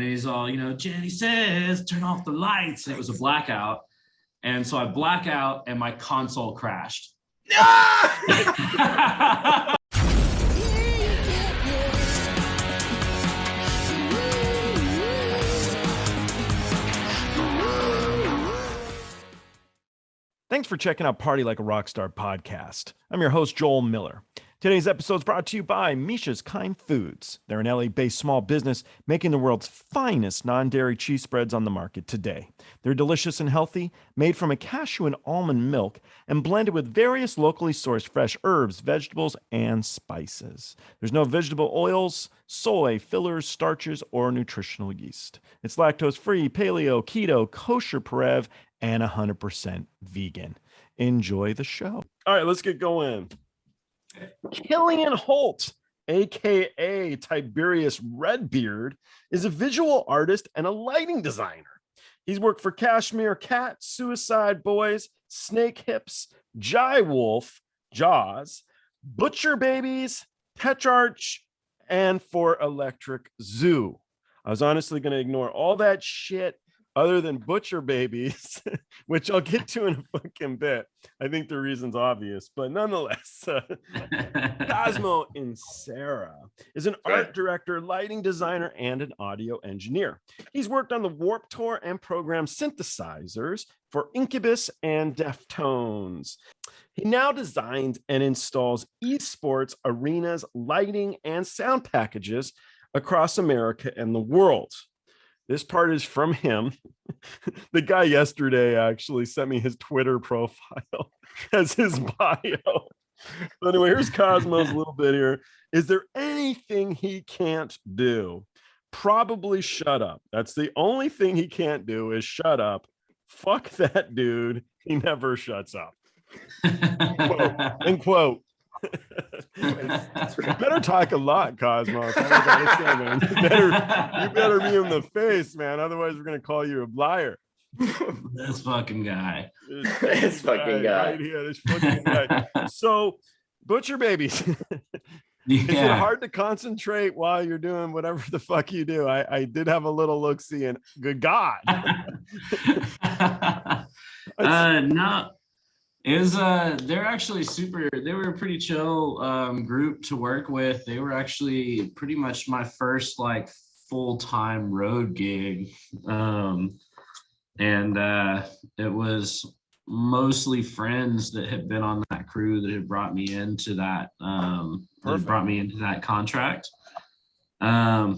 And he's all, Jenny says, turn off the lights. And it was a blackout. And so I black out and my console crashed. Thanks for checking out Party Like a Rockstar podcast. I'm your host, Joel Miller. Today's episode is brought to you by Misha's Kind Foods. They're an LA-based small business making the world's finest non-dairy cheese spreads on the market today. They're delicious and healthy, made from a cashew and almond milk, and blended with various locally sourced fresh herbs, vegetables, and spices. There's no vegetable oils, soy, fillers, starches, or nutritional yeast. It's lactose-free, paleo, keto, kosher, Parev, and 100% vegan. Enjoy the show. All right, let's get going. Killian Holt, aka Tiberius Redbeard, is a visual artist and a lighting designer. He's worked for Cashmere Cat, Suicide Boys, Snakehips, Jauz, Butcher Babies, Tetrarch, and for Electric Zoo. I was honestly going to ignore all that shit other than Butcher Babies, which I'll get to in a fucking bit. I think the reason's obvious, but nonetheless, Cosmo Inserra is an art director, lighting designer, and an audio engineer. He's worked on the Warped Tour and programmed synthesizers for Incubus and Deftones. He now designs and installs esports arenas, lighting, and sound packages across America and the world. This part is from him. The guy yesterday actually sent me his Twitter profile as his bio. So anyway, here's Cosmo's little bit here. Is there anything he can't do? Probably shut up. That's the only thing he can't do is shut up. Fuck that dude. He never shuts up. End quote. You better talk a lot, Cosmo. You better be in the face, man. Otherwise, we're gonna call you a liar. This fucking guy. This fucking guy. Right here, this fucking guy. So, Butcher Babies. Is it hard to concentrate while you're doing whatever the fuck you do? I did have a little look-see, and good God. No. It was they're actually they were a pretty chill group to work with. They were actually pretty much my first like full-time road gig. And it was mostly friends that had been on that crew that had brought me into that contract. The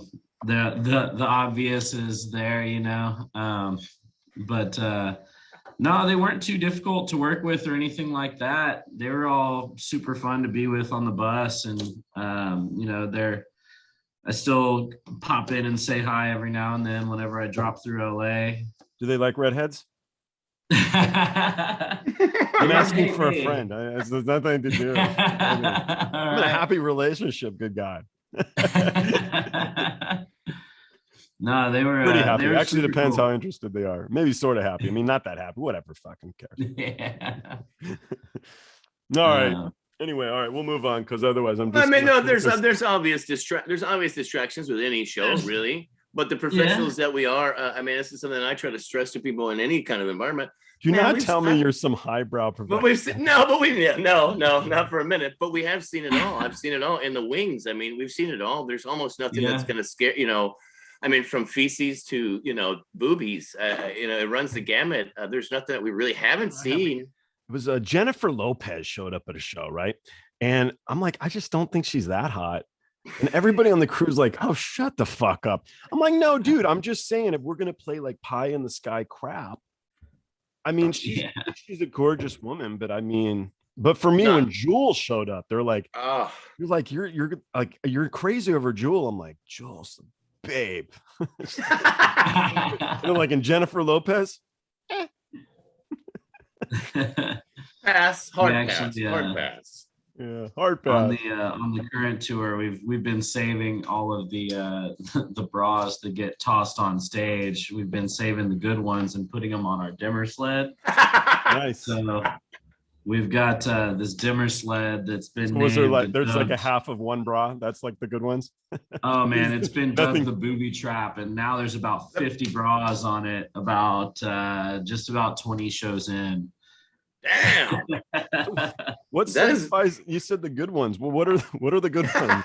obvious is there, but no, they weren't too difficult to work with or anything like that. They were all super fun to be with on the bus, and I still pop in and say hi every now and then whenever I drop through LA. Do they like redheads? I'm asking for a friend. There's nothing to do. I'm in a happy relationship. Good God. No, they were pretty happy. They actually depends cool. How interested they are. Maybe sort of happy. I mean, not that happy. Whatever, fucking cares. Yeah. All right. Anyway, all right, we'll move on because otherwise I'm just. I mean, no, there's obvious distractions with any show, really. But the professionals that we are, this is something I try to stress to people in any kind of environment. Do not tell me you're some highbrow professional. But not for a minute. But we have seen it all. I've seen it all in the wings. I mean, we've seen it all. There's almost nothing that's going to scare from feces to boobies. It runs the gamut. There's nothing that we really haven't seen. It was Jennifer Lopez showed up at a show, right? And I'm like, I just don't think she's that hot. And everybody on the crew's like, oh, shut the fuck up. I'm like, no, dude, I'm just saying if we're going to play like pie in the sky crap, I mean, she's a gorgeous woman, but I mean, but for me, when Jewel showed up, they're like, you're like, you're crazy over Jewel. I'm like, Jewel's the babe. Like in Jennifer Lopez. Pass, hard pass. Yeah, hard pass. On the current tour, we've been saving all of the bras that get tossed on stage. We've been saving the good ones and putting them on our dimmer sled. Nice. So We've got this dimmer sled that's been So named. was there like there's like a half of one bra? That's like the good ones. Oh man, it's been dubbed Nothing. the booby trap, and now there's about 50 bras on it. About just about 20 shows in. Damn. What satisfies? You said the good ones. Well, what are the good ones?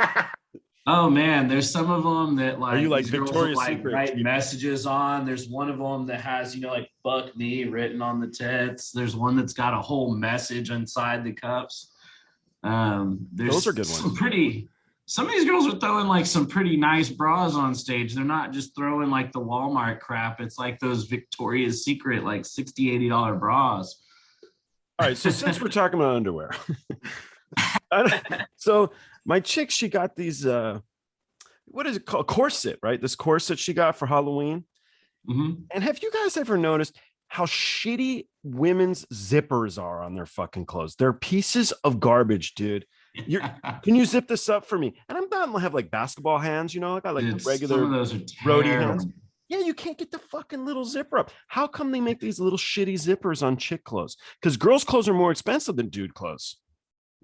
Oh man, there's some of them that like, Are you like these girls Victoria's will, like Secret? write messages on. There's one of them that has, like "fuck me" written on the tits. There's one that's got a whole message inside the cups. There's Those are good some ones. some of these girls are throwing like some pretty nice bras on stage. They're not just throwing like the Walmart crap. It's like those Victoria's Secret like $60-$80 bras. All right, so since we're talking about underwear, so my chick, she got these what is it called, corset, right? This corset she got for Halloween. Mm-hmm. And have you guys ever noticed how shitty women's zippers are on their fucking clothes? They're pieces of garbage, dude. Can you zip this up for me? And I'm not gonna have like basketball hands, I got like regular some of those are roadie terrible. hands. Yeah, you can't get the fucking little zipper up. How come they make these little shitty zippers on chick clothes? Because girls' clothes are more expensive than dude clothes.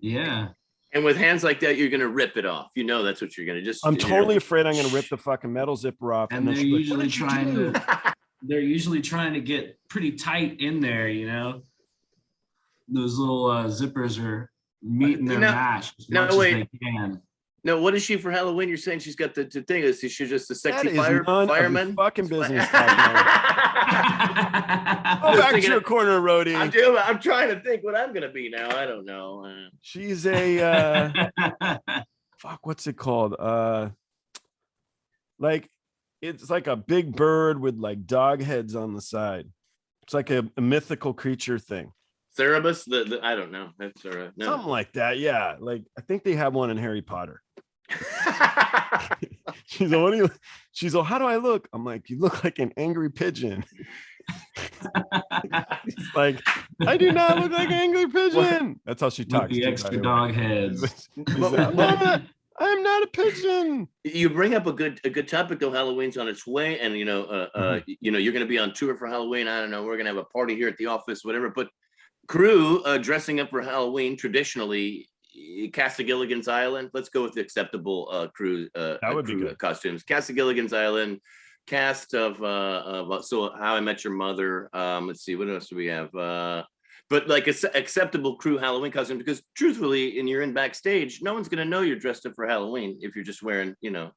Yeah. And with hands like that, you're gonna rip it off. That's what you're gonna just. I'm totally afraid I'm gonna rip the fucking metal zipper off. And they're then usually they're usually trying to get pretty tight in there, Those little zippers are meeting their match as much as they can. No, what is she for Halloween? You're saying she's got the thing. Is she just a sexy that is none fireman? Of your fucking business. Go back to your corner, Rhodey. I'm trying to think what I'm gonna be now. I don't know. She's a fuck. What's it called? Like it's like a big bird with like dog heads on the side. It's like a mythical creature thing. Cerebus, I don't know. That's no. Something like that. Yeah, like I think they have one in Harry Potter. She's like, she's like, how do I look? I'm like, you look like an angry pigeon. It's like, I do not look like an angry pigeon. That's how she talks. With the extra dog heads. I'm not a pigeon. You bring up a good topic though. Halloween's on its way, and you're going to be on tour for Halloween. I don't know. We're going to have a party here at the office, whatever. But crew dressing up for Halloween traditionally, Casa Gilligan's Island. Let's go with the acceptable crew. That would be good. Costumes. Casa Gilligan's Island. Cast of So How I Met Your Mother. Let's see, what else do we have? But like acceptable crew Halloween costume, because truthfully, and you're in backstage, no one's gonna know you're dressed up for Halloween if you're just wearing, a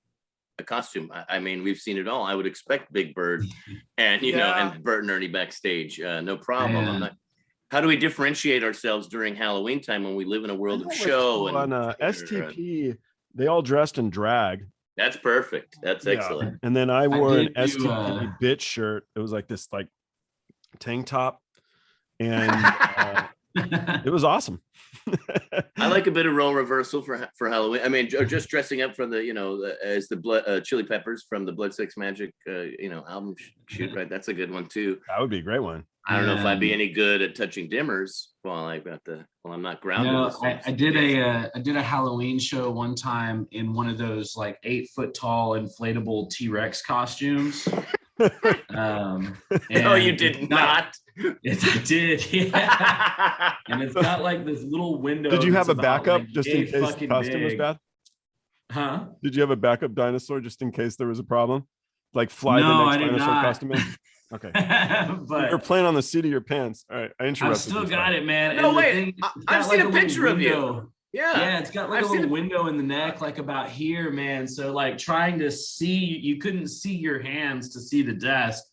costume. I mean, we've seen it all. I would expect Big Bird and and Bert and Ernie backstage. No problem. How do we differentiate ourselves during Halloween time when we live in a world of show? On STP, they all dressed in drag. That's perfect. That's excellent. And then I wore an STP bitch shirt. It was like this tank top, and it was awesome. I like a bit of role reversal for Halloween. I mean, just dressing up for as the Chili Peppers from the Blood Sex Magic album shoot, right? That's a good one too. That would be a great one. I don't know if I'd be any good at touching dimmers while I'm not grounded. No, I did a Halloween show one time in one of those like 8 foot tall inflatable T-Rex costumes. No, you did not. Yes, I did. Yeah. And it's got like this little window. Did you have a backup like just in case the costume was bad? Huh? Did you have a backup dinosaur just in case there was a problem? Like fly the next dinosaur costume in? Okay. But you're playing on the seat of your pants. All right. I interrupted. I still got it, man. No, wait. I've seen a picture of you. Yeah, it's got like a little window in the neck, like about here, man. So like trying to see, you couldn't see your hands to see the desk.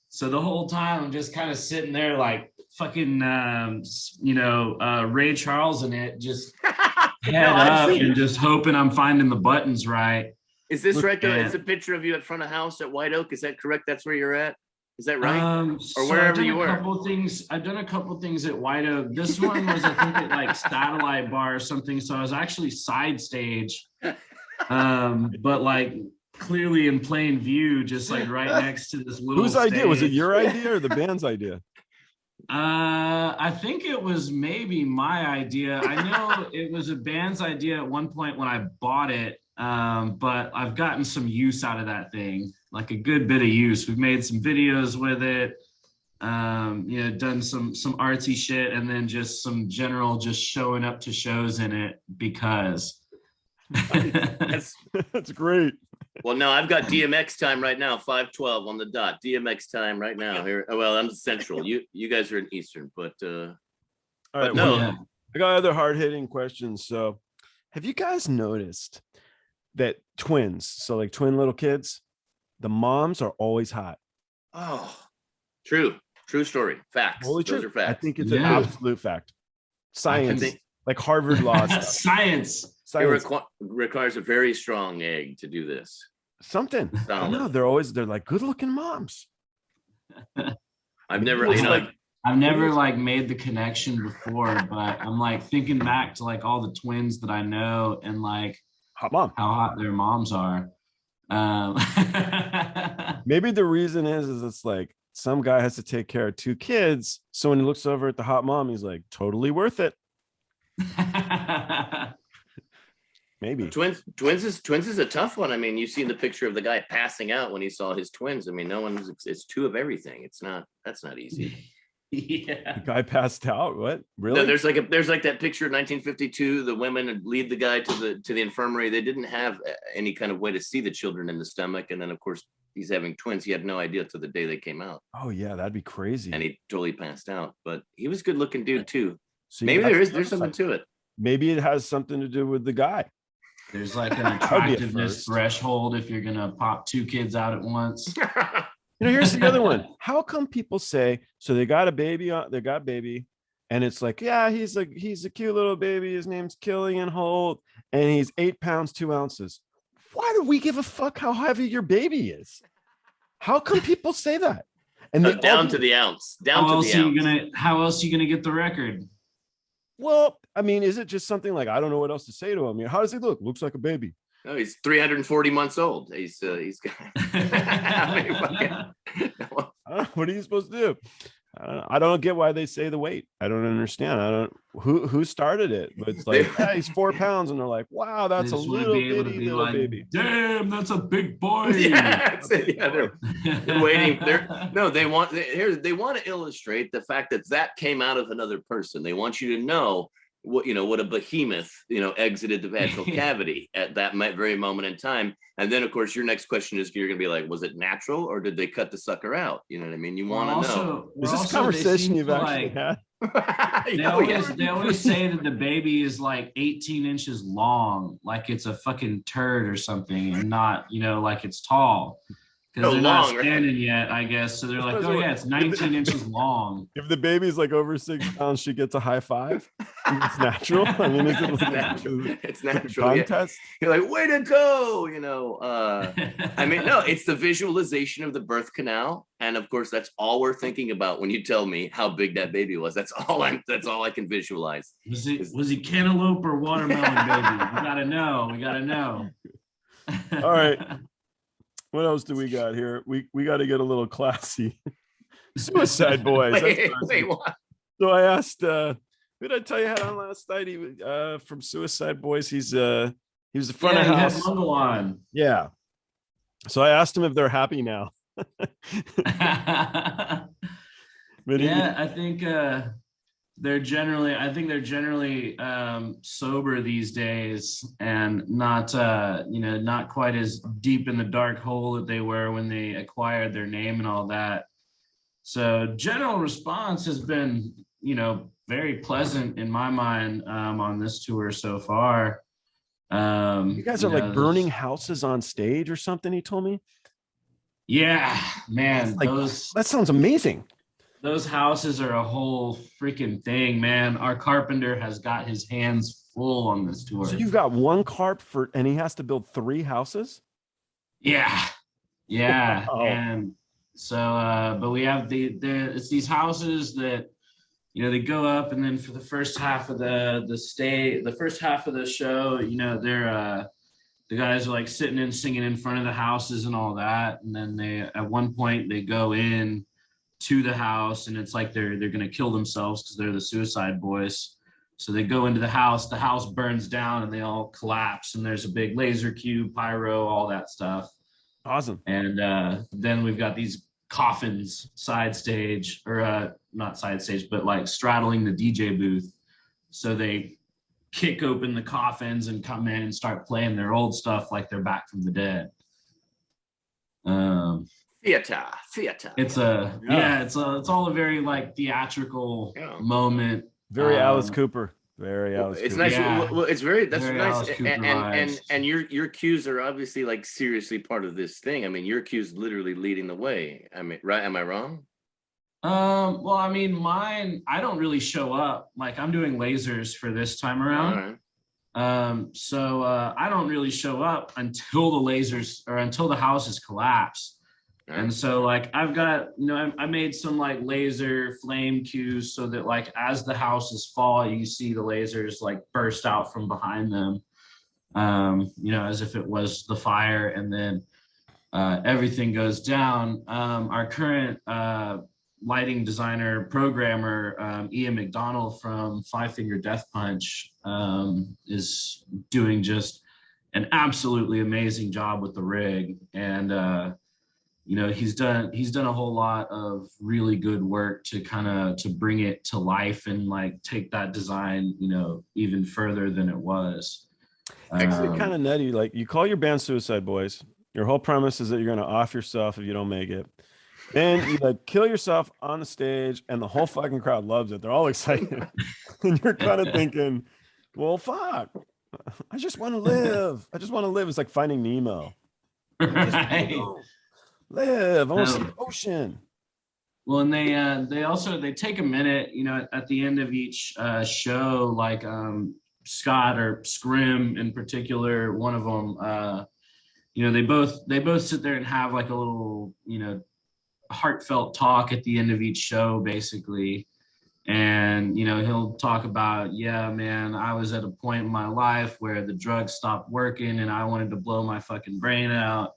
So the whole time I'm just kind of sitting there like fucking, Ray Charles in it, just head up and just hoping I'm finding the buttons right. Is this right though? It's a picture of you at front of house at White Oak. Is that correct? That's where you're at? Is that right? Or wherever you were? I've done a couple things at White Oak. This one was, I think, at like Satellite Bar or something. So I was actually side stage, but like clearly in plain view, just like right next to this little. Whose idea was it? Your idea or the band's idea? I think it was maybe my idea. I know it was a band's idea at one point when I bought it. But I've gotten some use out of that thing, like a good bit of use. We've made some videos with it. done some artsy shit, and then just some general just showing up to shows in it because. That's great. Well, no, I've got DMX time right now, 5:12 on the dot. DMX time right now. Here, well, I'm Central. You guys are in Eastern, but all right. but no. Well, I got other hard-hitting questions. So, have you guys noticed that twins, so like twin little kids, the moms are always hot? Oh, true story. Facts. Holy Those true. are facts. I think it's an Yeah. absolute fact. Science, think- like Harvard law stuff. Science. Science. It requires a very strong egg to do this. Something. I Solid. know they're like good-looking moms. I've never, It's you know, like- I've never like made the connection before, but I'm like thinking back to like all the twins that I know and like Hot mom. how hot their moms are. Maybe the reason is it's like some guy has to take care of two kids. So when he looks over at the hot mom, he's like, totally worth it. Maybe. twins is a tough one. I mean, you've seen the picture of the guy passing out when he saw his twins. I mean, it's two of everything. That's not easy. Yeah. The guy passed out. What? Really? No, there's like that picture of 1952. The women lead the guy to the infirmary. They didn't have any kind of way to see the children in the stomach, and then of course he's having twins. He had no idea till the day they came out, Oh yeah, that'd be crazy. and he totally passed out. But he was a good looking dude too. So Maybe that's- there's something to it. Maybe it has something to do with the guy. There's like an That would be a attractiveness first. threshold if you're gonna pop two kids out at once. You know, here's the other one. How come people say so they got a baby they got baby, and it's like, yeah, he's a cute little baby. His name's Killian Holt, and he's 8 pounds 2 ounces. Why do we give a fuck how heavy your baby is? How come people say that? And they Down to the ounce. Down to the ounce. How else are you gonna get the record? Well, I mean, is it just something like I don't know what else to say to him? How does he look? Looks like a baby. No, he's 340 months old. He's got. I mean, fucking- What are you supposed to do? I don't get why they say the weight. I don't understand. I don't who started it, but it's like, yeah, he's 4 pounds, and they're like, wow, that's a They just wanna little be able to bitty be little like, baby. Damn, that's a big boy. yeah, they're waiting. They want to illustrate the fact that came out of another person. They want you to know what a behemoth exited the vaginal cavity at that very moment in time. And then of course your next question is, you're gonna be like, was it natural or did they cut the sucker out? You know what I mean? You want to know. Is this conversation you've actually had? They always say that the baby is like 18 inches long, like it's a fucking turd or something, and not like it's tall. Because they're not standing yet, I guess. So they're like, oh yeah, it's 19 inches long. If the baby's like over 6 pounds, she gets a high five. It's natural. I mean, is it It's like natural. It's natural. contest? You're like, way to go, I mean, no, it's the visualization of the birth canal. And of course, that's all we're thinking about when you tell me how big that baby was. That's all I can visualize. Was he cantaloupe or watermelon, baby? We gotta know. All right. What else do we got here? We got to get a little classy. Suicide Boys. Wait, what? So I asked, who did I tell you I had on last night? He from Suicide Boys. He was the front of house. Mungle on. Yeah. So I asked him if they're happy now. I think they're generally sober these days, and not not quite as deep in the dark hole that they were when they acquired their name and all that. So general response has been very pleasant in my mind on this tour so far. You guys are like burning houses on stage or something, he told me. Yeah, man, like, that sounds amazing. Those houses are a whole freaking thing, man. Our carpenter has got his hands full on this tour. So you've got one carp and he has to build 3 houses? Yeah. Oh. And so but we have it's these houses that they go up, and then for the first half of the first half of the show, they're the guys are like sitting and singing in front of the houses and all that, and then they at one point they go in to the house, and it's like they're gonna kill themselves because they're the Suicide Boys. So they go into the house burns down, and they all collapse, and there's a big laser cube, pyro, all that stuff. Awesome. And then we've got these coffins side stage, or not side stage, but like straddling the DJ booth. So they kick open the coffins and come in and start playing their old stuff like they're back from the dead. Theater. It's all a very like theatrical moment. Very Alice Cooper. Very Alice It's Cooper. nice. Yeah. Well, it's very Very nice. Alice Cooper And your cues are obviously like seriously part of this thing. I mean, your cues literally leading the way. I mean, right? Am I wrong? Well, I mean, mine, I don't really show up. Like I'm doing lasers for this time around. So I don't really show up until the lasers or until the houses collapse. And so like I've got, I made some like laser flame cues so that like as the houses fall, you see the lasers like burst out from behind them, as if it was the fire, and then everything goes down. Our current lighting designer programmer, Ian McDonald from Five Finger Death Punch, is doing just an absolutely amazing job with the rig. And he's done a whole lot of really good work to bring it to life and like take that design even further than it was. Actually kind of nutty. Like you call your band Suicide Boys, your whole premise is that you're going to off yourself if you don't make it, then you like kill yourself on the stage and the whole fucking crowd loves it. They're all excited. And you're kind of thinking, well, fuck, I just want to live. It's like Finding Nemo. Right. Live. I want to see the ocean. Well, and they take a minute, at the end of each show, like Scott or Scrim in particular, one of them, they both sit there and have like a little, heartfelt talk at the end of each show, basically. And, he'll talk about, yeah, man, I was at a point in my life where the drugs stopped working and I wanted to blow my fucking brain out.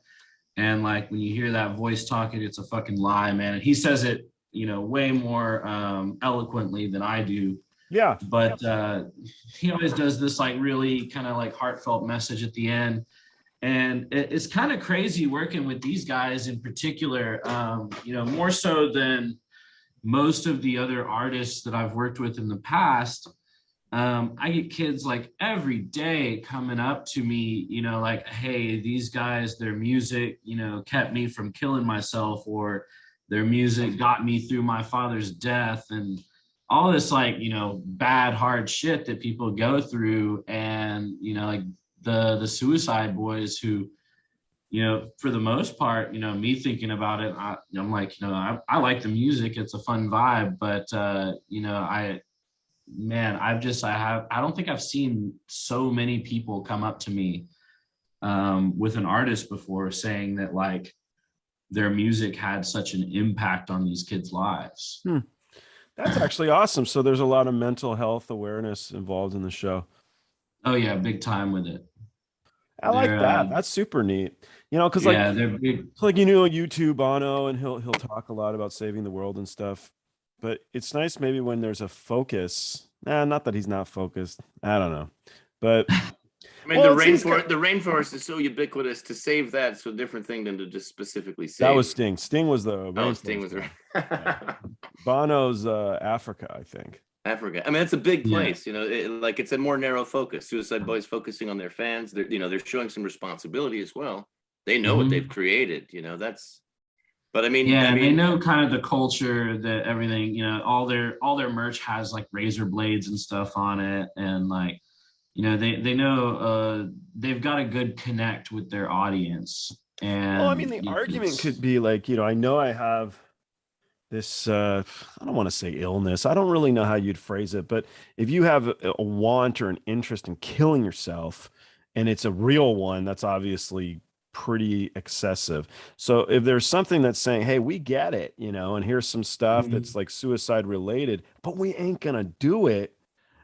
And like when you hear that voice talking, it's a fucking lie, man. And he says it, way more eloquently than I do. Yeah. But he always does this like really kind of like heartfelt message at the end. And it's kind of crazy working with these guys in particular, more so than most of the other artists that I've worked with in the past. I get kids like every day coming up to me, like, hey, these guys, their music, kept me from killing myself, or their music got me through my father's death, and all this like, bad, hard shit that people go through. And, like the Suicide Boys who, for the most part, me thinking about it, I'm like, I like the music. It's a fun vibe, but, I don't think I've seen so many people come up to me with an artist before saying that like their music had such an impact on these kids' lives. That's actually awesome. So there's a lot of mental health awareness involved in the show. Oh yeah, big time with it. I like that. That's super neat. Because they're big. Like YouTube Bono, and he'll talk a lot about saving the world and stuff. But it's nice maybe when there's a focus. Not that he's not focused. I don't know. But I mean, the rainforest is so ubiquitous. To save that's a different thing than to just specifically save. That was Sting. Sting was the Sting was yeah. Bono's Africa, I think. Africa. I mean, it's a big place, it's a more narrow focus. Suicide Boys focusing on their fans. They're showing some responsibility as well. They know what they've created, but I mean, they know kind of the culture, that everything, all their merch has like razor blades and stuff on it. And like, they know they've got a good connect with their audience. And well, I mean, the argument could be like, I know I have this, I don't want to say illness. I don't really know how you'd phrase it, but if you have a want or an interest in killing yourself and it's a real one, that's obviously pretty excessive. So if there's something that's saying, hey, we get it, and here's some stuff that's like suicide related, but we ain't gonna do it,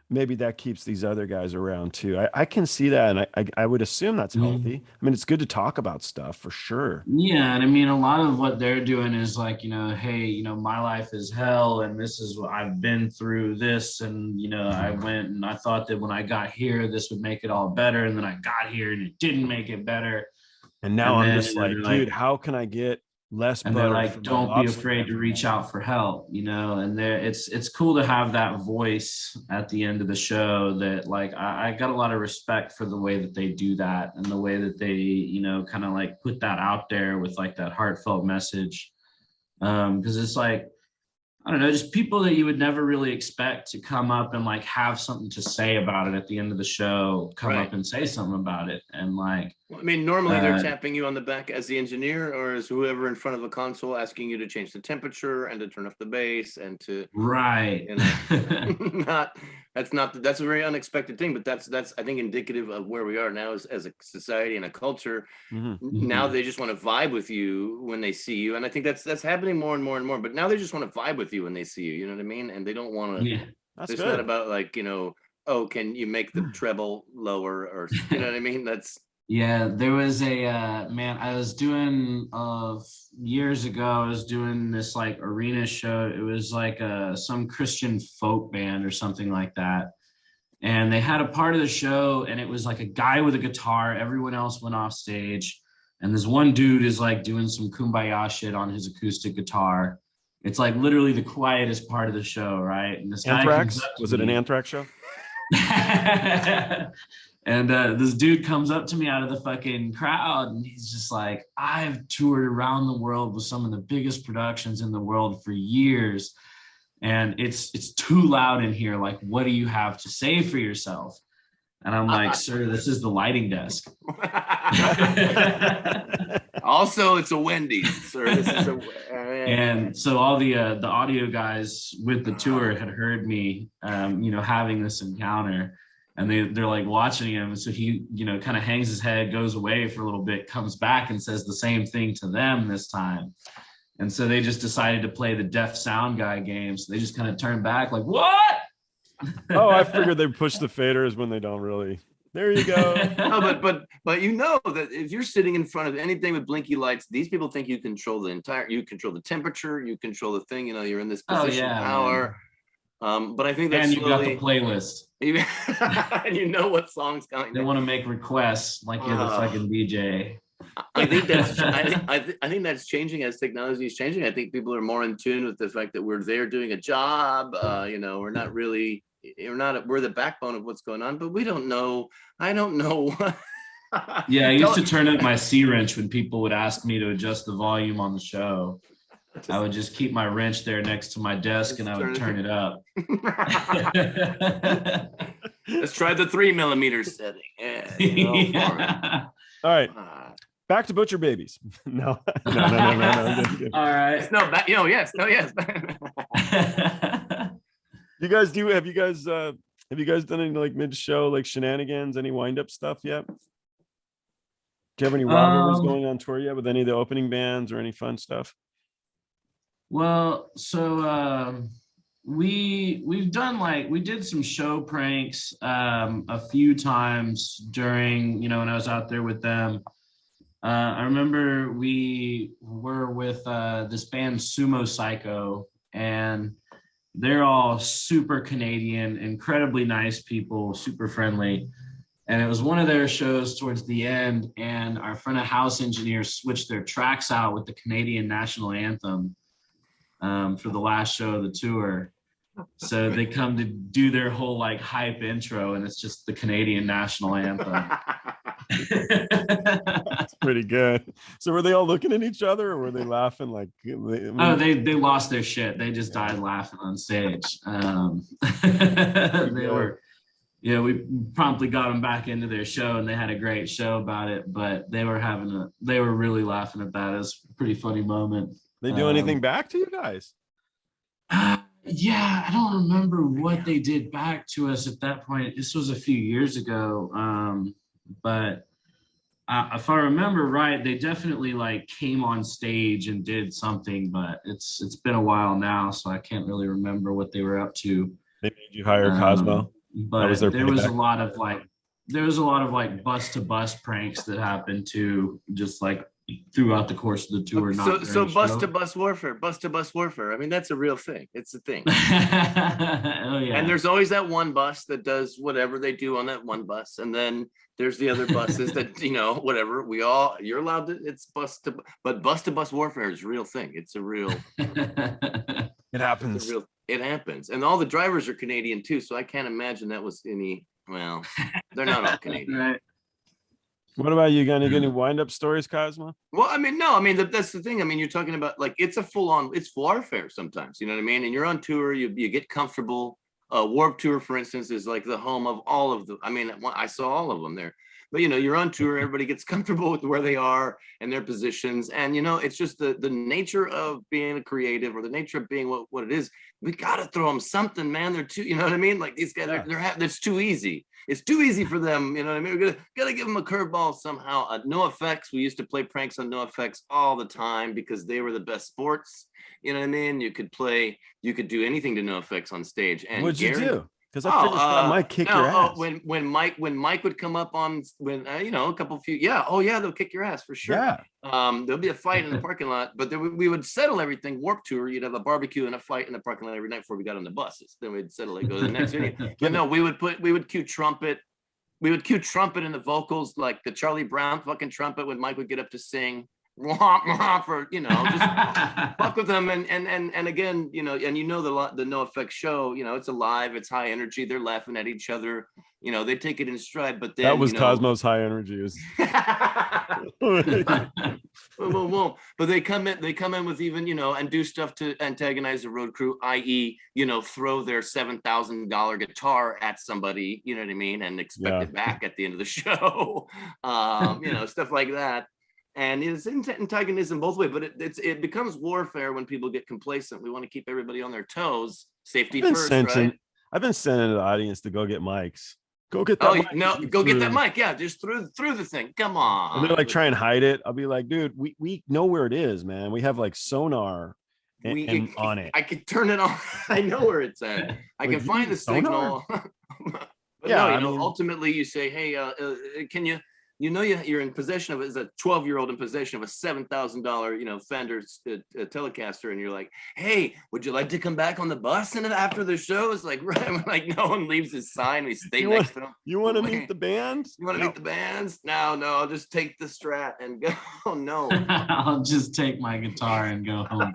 maybe that keeps these other guys around too. I can see that, and I would assume that's healthy. I mean, it's good to talk about stuff for sure. Yeah, and I mean, a lot of what they're doing is like, hey, my life is hell, and this is what I've been through this, and I went and I thought that when I got here, this would make it all better, and then I got here and it didn't make it better. And now I'm just like, dude, how can I get Less and they're butter like, for my don't be lobster. afraid to reach out for help, you know. And it's cool to have that voice at the end of the show that like I got a lot of respect for the way that they do that and the way that they, you know, kind of like put that out there with like that heartfelt message. Because it's like, I don't know, just people that you would never really expect to come up and like have something to say about it at the end of the show, come Right. up and say something about it. And like, Well, I mean, normally they're tapping you on the back as the engineer, or as whoever in front of a console asking you to change the temperature and to turn off the bass and to, right. you know, that's a very unexpected thing, but that's I think indicative of where we are now as a society and a culture. Now they just want to vibe with you when they see you, and I think that's happening more and more and more. But now they just want to vibe with you when they see you. You know what I mean? And they don't want to. Yeah. It's not about like, you know, oh, can you make the treble lower, or you know what I mean? That's Yeah, there was a man, I was doing years ago, I was doing this like arena show. It was like some Christian folk band or something like that. And they had a part of the show and it was like a guy with a guitar. Everyone else went off stage. And this one dude is like doing some kumbaya shit on his acoustic guitar. It's like literally the quietest part of the show, right? And this guy comes up to Was it an me. Anthrax show? And this dude comes up to me out of the fucking crowd and he's just like, I've toured around the world with some of the biggest productions in the world for years. And it's too loud in here. Like, what do you have to say for yourself? And I'm like, sir, this is the lighting desk. also it's a Wendy's, sir. This is And so all the audio guys with the tour had heard me, you know, having this encounter. And they're like watching him. And so he, you know, kind of hangs his head, goes away for a little bit, comes back and says the same thing to them this time. And so they just decided to play the deaf sound guy game. So they just kind of turned back like, what? Oh, I figured they push the faders when they don't really. There you go. No, but you know that if you're sitting in front of anything with blinky lights, these people think you control the temperature, you control the thing, you know, you're in this position power. Man. But I think that's and you got the playlist. And you know what songs coming. They want to make requests like you're the fucking DJ. I think that's I think that's changing as technology is changing. I think people are more in tune with the fact that we're there doing a job. You know, we're the backbone of what's going on, but we don't know. I don't know. Yeah, I used to turn up my C wrench when people would ask me to adjust the volume on the show. I would just keep my wrench there next to my desk and I would turn it up. Let's try the 3mm setting. Yeah, you know, yeah. All right. Back to Butcher Babies. No. All right. Yes. Have you guys done any like mid-show like shenanigans, any wind-up stuff yet? Do you have any rivalries going on tour yet with any of the opening bands or any fun stuff? Well, so we did some show pranks a few times during, you know, when I was out there with them. I remember we were with this band Sumo Cyco, and they're all super Canadian, incredibly nice people, super friendly. And it was one of their shows towards the end, and our front of house engineers switched their tracks out with the Canadian national anthem for the last show of the tour. So they come to do their whole like hype intro, and it's just the Canadian national anthem. That's pretty good. So were they all looking at each other, or were they laughing like? They lost their shit. They just died laughing on stage. They were. Yeah, we promptly got them back into their show, and they had a great show about it. But they were really laughing at that. It was a pretty funny moment. They do anything back to you guys? Yeah, I don't remember what they did back to us at that point. This was a few years ago. But if I remember right, they definitely like came on stage and did something. But it's been a while now, so I can't really remember what they were up to. They made you hire Cosmo. But there was a lot of like bus to bus pranks that happened too, just like throughout the course of the tour. So bus to bus warfare. I mean, that's a real thing. It's a thing. Oh yeah. And there's always that one bus that does whatever they do on that one bus, and then there's the other buses that whatever you're allowed to. It's bus to bus warfare is a real thing. It's a real. It happens. It happens, and all the drivers are Canadian too. So I can't imagine that was any. Well, they're not all Canadian. Right. What about you? Got any wind-up stories, Cosmo? Well, I mean, no, I mean, that's the thing. I mean, you're talking about like, it's warfare sometimes, you know what I mean? And you're on tour, you get comfortable. Warped Tour, for instance, is like the home of all of the, I mean, I saw all of them there. But, you're on tour, everybody gets comfortable with where they are and their positions. And, it's just the nature of being a creative, or the nature of being what it is. We got to throw them something, man. They're too, you know what I mean? Like these guys, it's too easy. It's too easy for them. You know what I mean? We're gotta give them a curveball somehow. NOFX, we used to play pranks on NOFX all the time because they were the best sports. You know what I mean? You could do anything to NOFX on stage. And what'd you do? Because I figured I might kick your ass. When Mike would come up on a couple few, they'll kick your ass for sure. Yeah. There'll be a fight in the parking lot, but then we would settle everything. Warped Tour, you'd have a barbecue and a fight in the parking lot every night before we got on the buses. Then we'd settle it, go to the next venue. But no, we would cue trumpet. We would cue trumpet in the vocals, like the Charlie Brown fucking trumpet when Mike would get up to sing. For just fuck with them, and again, and the NOFX show, it's alive, it's high energy, they're laughing at each other, they take it in stride. But then that was Cosmo's high energy. But they come in with even and do stuff to antagonize the road crew, i.e. throw their $7,000 guitar at somebody, you know what I mean, and expect it back at the end of the show. Stuff like that. And it's antagonism both ways, but it becomes warfare when people get complacent. We want to keep everybody on their toes. Safety first, right? I've been sending the audience to go get mics. Go get that. Get that mic. Yeah, just through the thing. Come on. And they're like, try and hide it. I'll be like, dude, we know where it is, man. We have like sonar and on it. I can turn it on. I know where it's at. I can find the signal. But ultimately you say, hey, can you? You're in possession of it as a 12-year-old in possession of a $7,000 Fender Telecaster, and you're like, hey, would you like to come back on the bus and after the show? It's like, right, like no one leaves his sign. We stay next to him. You want to meet the band? You want to meet the bands? No, I'll just take the Strat and go. Oh no, I'll just take my guitar and go home.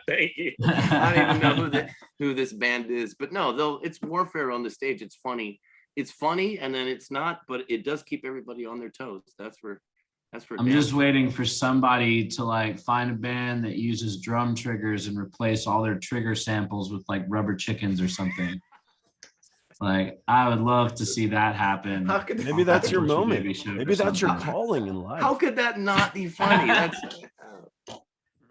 Thank you. I don't even know who this band is, but no, it's warfare on the stage. It's funny. It's funny, and then it's not, but it does keep everybody on their toes. That's for. I'm just waiting for somebody to like find a band that uses drum triggers and replace all their trigger samples with like rubber chickens or something. Like, I would love to see that happen. Maybe that's your moment. Maybe that's your calling in life. How could that not be funny?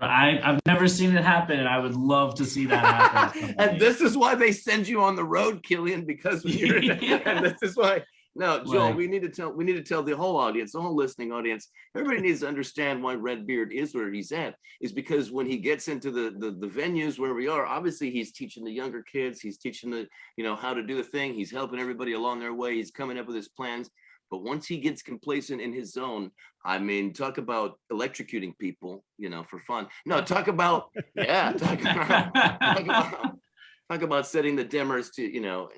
I've never seen it happen, and I would love to see that happen. And this is why they send you on the road, Kilian, because and this is why. No, Joel, we need to tell the whole audience, the whole listening audience, everybody needs to understand why Redbeard is where he's at, is because when he gets into the venues where we are, obviously he's teaching the younger kids, he's teaching the, how to do the thing, he's helping everybody along their way, he's coming up with his plans. But once he gets complacent in his zone, I mean, talk about electrocuting people, for fun. No, talk about setting the dimmers to,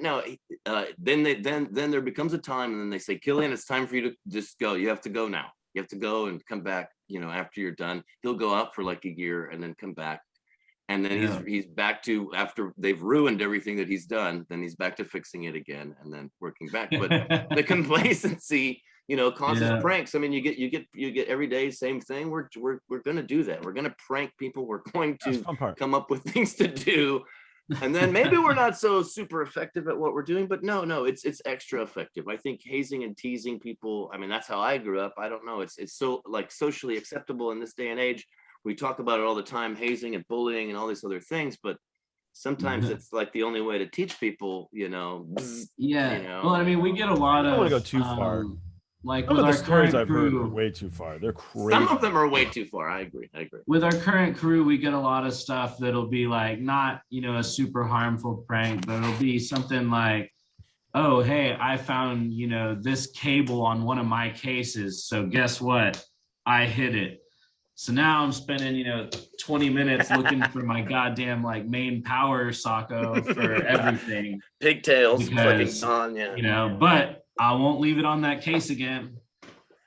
then there becomes a time, and then they say, Kilian, it's time for you to just go. You have to go now. You have to go and come back, after you're done. He'll go out for like a year and then come back. And then he's back to, after they've ruined everything that he's done, then he's back to fixing it again and then working back. But the complacency, causes pranks. I mean, you get every day, same thing. We're going to do that. We're going to prank people. We're going to come up with things to do. And then maybe we're not so super effective at what we're doing, but no, it's extra effective. I think hazing and teasing people, I mean, that's how I grew up. I don't know. It's so like socially acceptable in this day and age. We talk about it all the time, hazing and bullying and all these other things, but sometimes it's like the only way to teach people, Well, I mean, we get a lot of. I don't want to go too far. Like some with of the our stories current I've crew, heard are way too far. They're crazy. Some of them are way too far. I agree. With our current crew, we get a lot of stuff that'll be like not, a super harmful prank, but it'll be something like, oh, hey, I found, this cable on one of my cases. So guess what? I hit it. So now I'm spending, 20 minutes looking for my goddamn like main power Cyco for everything. Pigtails, Because, fucking on, yeah. But I won't leave it on that case again.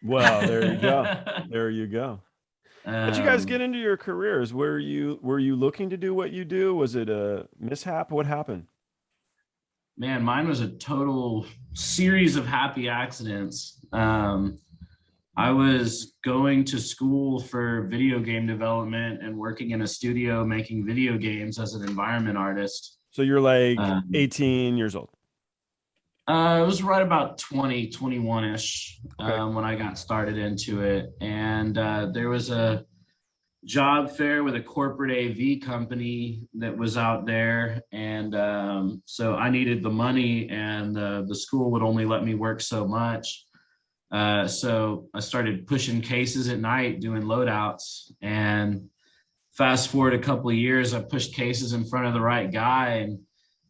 Well, there you go. There you go. How'd you guys get into your careers? Were you looking to do what you do? Was it a mishap? What happened? Man, mine was a total series of happy accidents. I was going to school for video game development and working in a studio making video games as an environment artist. So you're like 18 years old. It was right about 20, 21-ish Okay. when I got started into it. And there was a job fair with a corporate AV company that was out there. And so I needed the money, and the school would only let me work so much. So I started pushing cases at night, doing loadouts. And fast forward a couple of years, I pushed cases in front of the right guy, and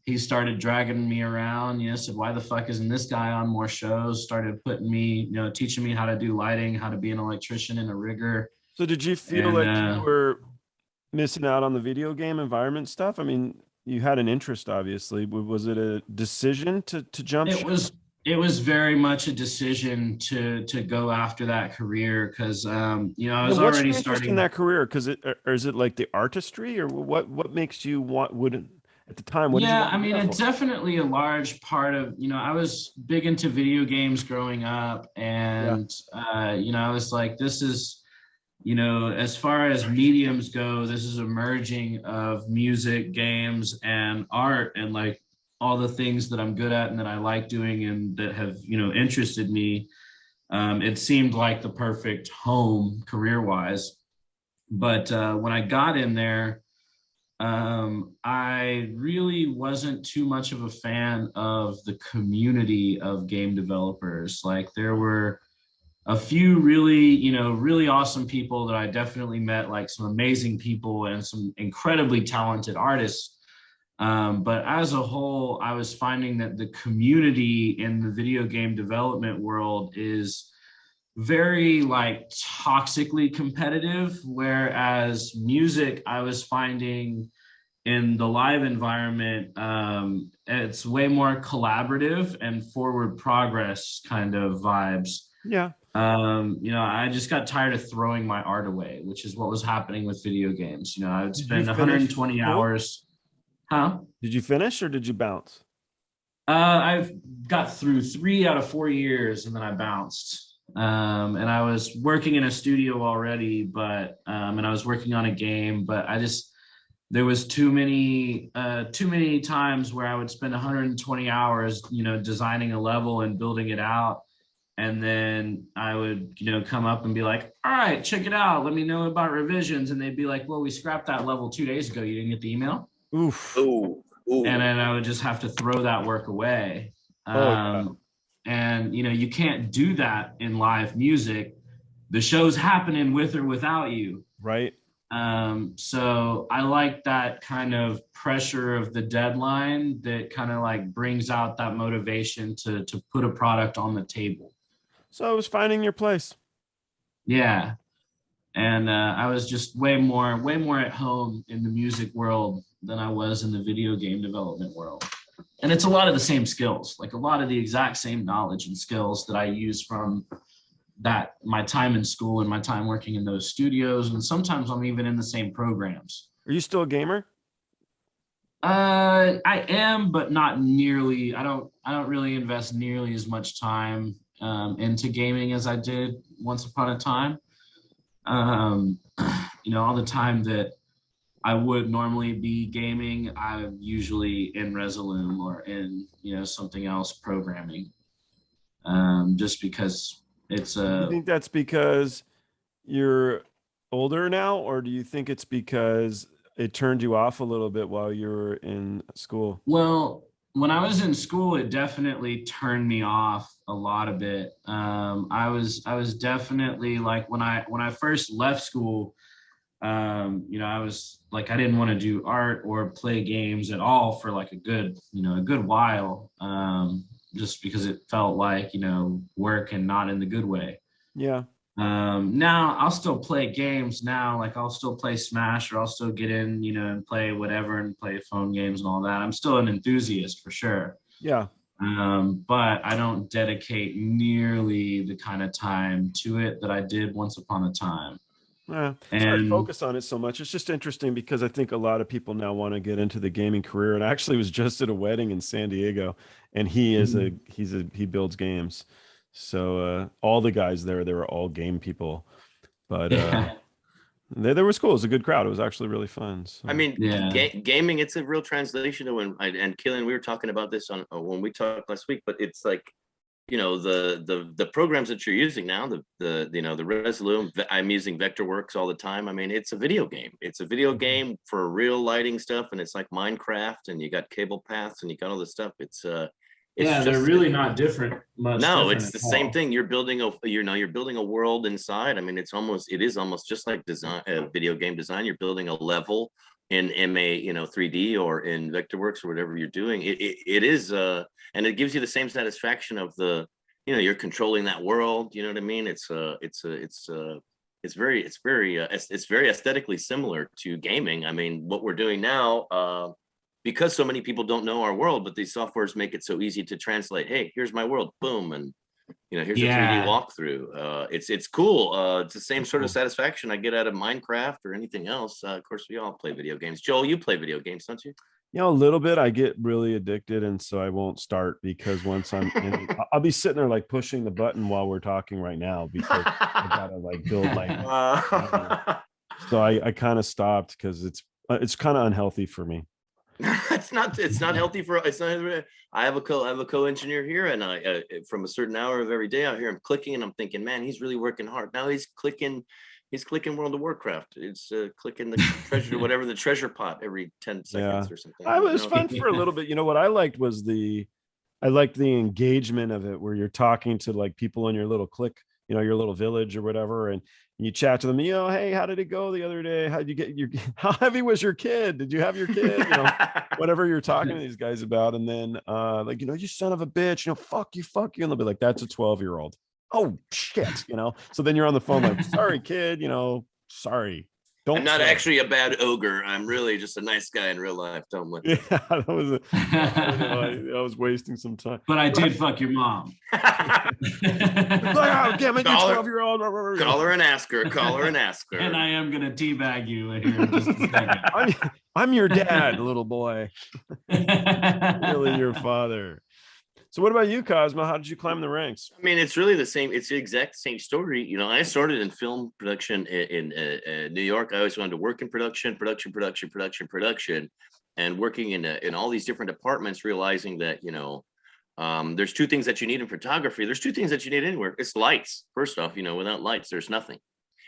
he started dragging me around. Said, why the fuck isn't this guy on more shows? Started putting me, teaching me how to do lighting, how to be an electrician and a rigger. So did you feel like you were missing out on the video game environment stuff? I mean, you had an interest, obviously. Was it a decision to jump ship? It was very much a decision to go after that career, because I was already starting in that career. Because is it like the artistry, or what makes you wouldn't at the time? It's definitely a large part of, I was big into video games growing up, and I was like, this is, as far as mediums go, this is a merging of music, games, and art, and like all the things that I'm good at and that I like doing and that have, interested me. It seemed like the perfect home career-wise. But when I got in there, I really wasn't too much of a fan of the community of game developers. Like, there were a few really, really awesome people that I definitely met, like some amazing people and some incredibly talented artists. But as a whole, I was finding that the community in the video game development world is very like toxically competitive, whereas music, I was finding in the live environment, it's way more collaborative and forward progress kind of vibes. Yeah. I just got tired of throwing my art away, which is what was happening with video games. I would spend 120 hours. Huh? Did you finish or did you bounce? I've got through 3 out of 4 years, and then I bounced. And I was working in a studio already, but and I was working on a game, but there was too many times where I would spend 120 hours, designing a level and building it out. And then I would, come up and be like, all right, check it out. Let me know about revisions. And they'd be like, well, we scrapped that level 2 days ago. You didn't get the email? Oof. Ooh. And then I would just have to throw that work away. And, you can't do that in live music. The show's happening with or without you. Right. So I like that kind of pressure of the deadline that kind of like brings out that motivation to put a product on the table. So it was finding your place. Yeah. And I was just way more at home in the music world than I was in the video game development world. And it's a lot of the same skills, like a lot of the exact same knowledge and skills that I use from my time in school and my time working in those studios. And sometimes I'm even in the same programs. Are you still a gamer? I am, but not nearly. I don't really invest nearly as much time into gaming as I did once upon a time. All the time that I would normally be gaming, I'm usually in Resolume or in, something else programming. Just because it's Do you think that's because you're older now, or do you think it's because it turned you off a little bit while you were in school? Well, when I was in school, it definitely turned me off a lot of it. I was definitely like, when I first left school, I was like, I didn't want to do art or play games at all for like a good while, just because it felt like, work and not in the good way. Yeah. Now I'll still play games now. Like I'll still play Smash, or I'll still get in, and play whatever and play phone games and all that. I'm still an enthusiast for sure. Yeah. But I don't dedicate nearly the kind of time to it that I did once upon a time. Sorry to focus on it so much. It's just interesting because I think a lot of people now want to get into the gaming career. And I actually was just at a wedding in San Diego, and he builds games. So all the guys there, they were all game people. But there was cool. It was a good crowd. It was actually really fun. So. I mean, gaming, it's a real translation of and Kilian, we were talking about this on when we talked last week, but it's like, the programs that you're using now, the Resolute, I'm using Vectorworks all the time. I mean, it's a video game. It's a video game for real lighting stuff, and it's like Minecraft, and you got cable paths, and you got all this stuff. It's they're really not different much. No, it's the same thing. You're building you're building a world inside. I mean, it is almost just like design, video game design. You're building a level in MA, 3D or in Vectorworks or whatever you're doing. It is, and it gives you the same satisfaction of you're controlling that world. You know what I mean? It's very aesthetically similar to gaming. I mean, what we're doing now, because so many people don't know our world, but these softwares make it so easy to translate. Hey, here's my world, boom, and here's a 3D walkthrough. It's cool. It's the same sort of satisfaction I get out of Minecraft or anything else. Of course, we all play video games. Joel, you play video games, don't you? A little bit. I get really addicted, and so I won't start because once I'm in, I'll be sitting there like pushing the button while we're talking right now because I gotta like build like. So I kind of stopped because it's kind of unhealthy for me. It's not healthy for. It's not. I have a co-engineer here, and I from a certain hour of every day, I hear him clicking, and I'm thinking, man, he's really working hard. Now he's clicking World of Warcraft. It's clicking the treasure, whatever the treasure pot every 10 seconds or something. It was fun for a little bit. What I liked was the engagement of it, where you're talking to like people in your little clique, your little village or whatever, and you chat to them. Hey, how did it go the other day? How did you get how heavy was your kid? Did you have your kid? Whatever you're talking to these guys about, and then you son of a bitch, fuck you, and they'll be like, that's a 12-year-old. Oh shit, So then you're on the phone like, sorry, kid, sorry. I'm not actually a bad ogre. I'm really just a nice guy in real life. Don't look. Yeah, that was I was wasting some time. But I did fuck your mom. Damn it, you 12-year-old. Call her and ask her. And I am gonna teabag you here in just a second. I'm your dad, little boy. Really your father. So what about you, Cosmo? How did you climb the ranks? I mean, it's really the same. It's the exact same story. I started in film production in New York. I always wanted to work in production, and working in all these different departments, realizing that, there's two things that you need in photography. There's two things that you need anywhere. It's lights. First off, without lights, there's nothing.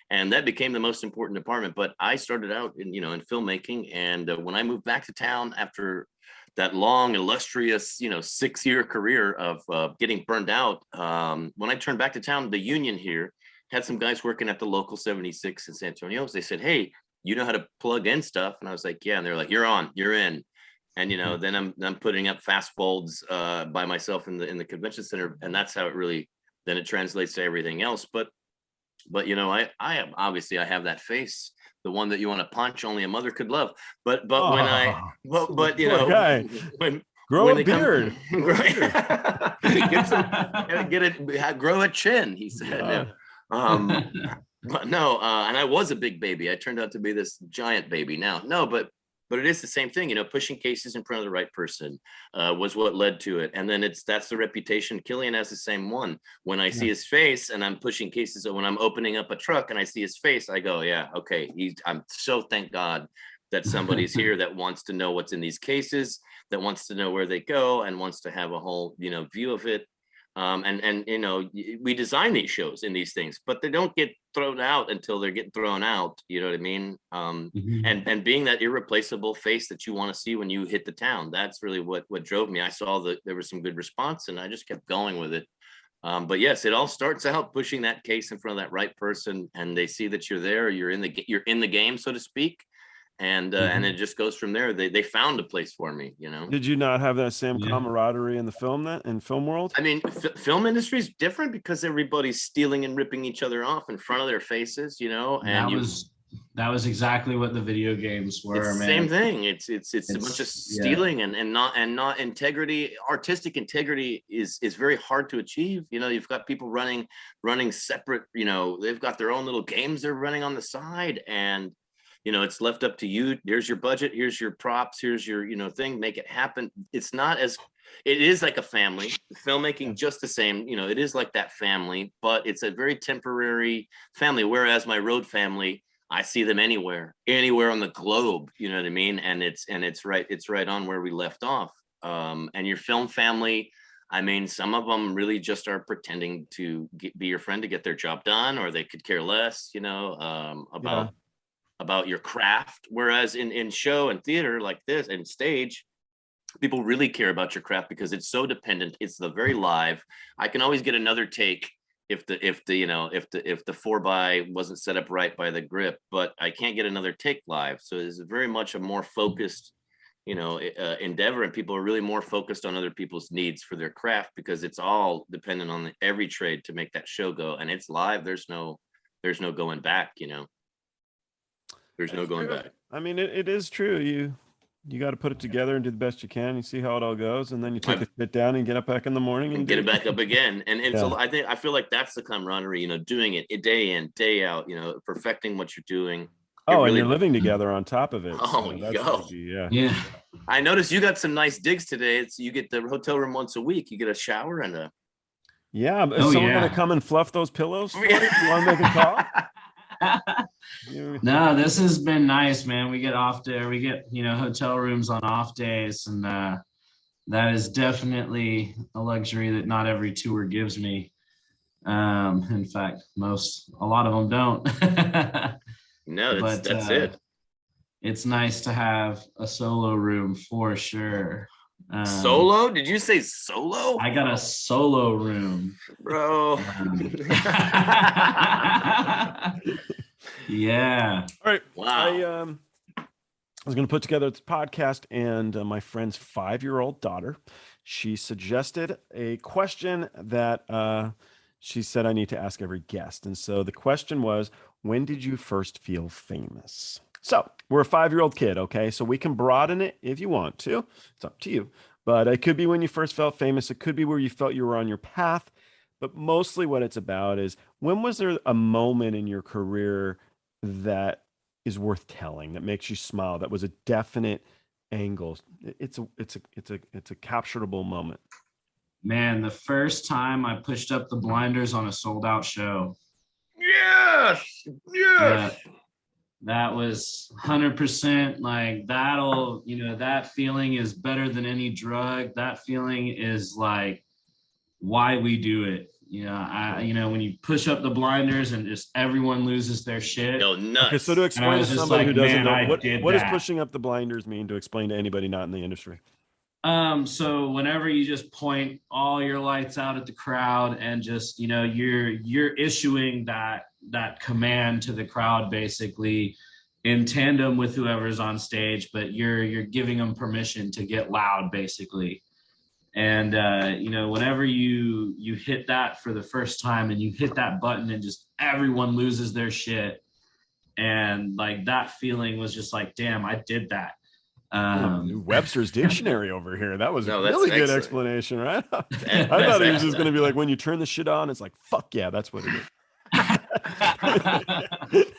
And that became the most important department. But I started out in filmmaking. And when I moved back to town after that long, illustrious, 6-year career of getting burned out. When I turned back to town, the union here had some guys working at the local 76 in San Antonio. They said, hey, you know how to plug in stuff? And I was like, yeah. And they're like, you're on, you're in. And, then I'm putting up fast folds by myself in the convention center. And that's how it translates to everything else. But I obviously I have that face, the one that you want to punch, only a mother could love. But grow a beard. Grow a chin, he said. But no, and I was a big baby. I turned out to be this giant baby now. No, but it is the same thing, pushing cases in front of the right person was what led to it. And then that's the reputation. Kilian has the same one. When I see his face and I'm pushing cases, when I'm opening up a truck and I see his face, I go, yeah, okay. I'm so thank God that somebody's here that wants to know what's in these cases, that wants to know where they go and wants to have a whole, view of it. We design these shows in these things, but they don't get thrown out until they're getting thrown out. You know what I mean? And being that irreplaceable face that you want to see when you hit the town, that's really what drove me. I saw that there was some good response and I just kept going with it. But yes, it all starts out pushing that case in front of that right person, and they see that you're there, you're in the game, so to speak. and it just goes from there. They found a place for me, you know. Did you not have that same camaraderie in the film world? I mean, film industry is different because everybody's stealing and ripping each other off in front of their faces, you know. And that was exactly what the video games were. It's the same thing. It's a bunch of stealing and not integrity. Artistic integrity is very hard to achieve. You know, you've got people running separate. You know, they've got their own little games they're running on the side, and you know, it's left up to you. Here's your budget. Here's your props. Here's your thing. Make it happen. It's not as it is like a family. Filmmaking just the same. You know, it is like that family, but it's a very temporary family. Whereas my road family, I see them anywhere on the globe, you know what I mean? And it's right on where we left off. And your film family, I mean, some of them really just are pretending to be your friend to get their job done, or they could care less, you know, about your craft. Whereas in show and theater like this and stage, people really care about your craft because it's so dependent. It's the very live. I can always get another take if the 4x wasn't set up right by the grip, but I can't get another take live. So it's very much a more focused, endeavor, and people are really more focused on other people's needs for their craft because it's all dependent on every trade to make that show go. And it's live. There's no going back. You know, there's no going back. I mean, it is true. You got to put it together and do the best you can. You see how it all goes, and then you take it down and get up back in the morning and get it back up again. And so I feel like that's the camaraderie, doing it day in, day out, perfecting what you're doing. And you're living together on top of it. Oh, yeah. I noticed you got some nice digs today. You get the hotel room once a week. You get a shower and a. Yeah, is someone gonna come and fluff those pillows for you? You want to make a call? No, this has been nice, man. We get hotel rooms on off days, and that is definitely a luxury that not every tour gives me. In fact, a lot of them don't. No, that's it. It's nice to have a solo room for sure. Solo? Did you say solo? I got a solo room, bro. Yeah. All right. Wow. I was going to put together this podcast, and my friend's 5-year-old daughter, she suggested a question that she said I need to ask every guest. And so the question was, when did you first feel famous? So we're a 5-year-old kid, okay? So we can broaden it if you want to. It's up to you. But it could be when you first felt famous. It could be where you felt you were on your path. But mostly what it's about is, when was there a moment in your career that is worth telling, that makes you smile, that was a definite angle? It's a capturable moment. Man, the first time I pushed up the blinders on a sold out show. Yes. That was 100% like that feeling is better than any drug. That feeling is like why we do it. When you push up the blinders and just everyone loses their shit. No, nuts. Okay, so to explain to somebody who doesn't know, what does pushing up the blinders mean, to explain to anybody not in the industry? So whenever you just point all your lights out at the crowd and just, you're issuing that command to the crowd basically in tandem with whoever's on stage, but you're giving them permission to get loud basically. And whenever you hit that for the first time and you hit that button and just everyone loses their shit, and like that feeling was just like, damn, I did that. Webster's dictionary over here. That was a really good explanation, right? I That's thought it was just going to be like, when you turn the shit on, it's like, fuck yeah, that's what it is.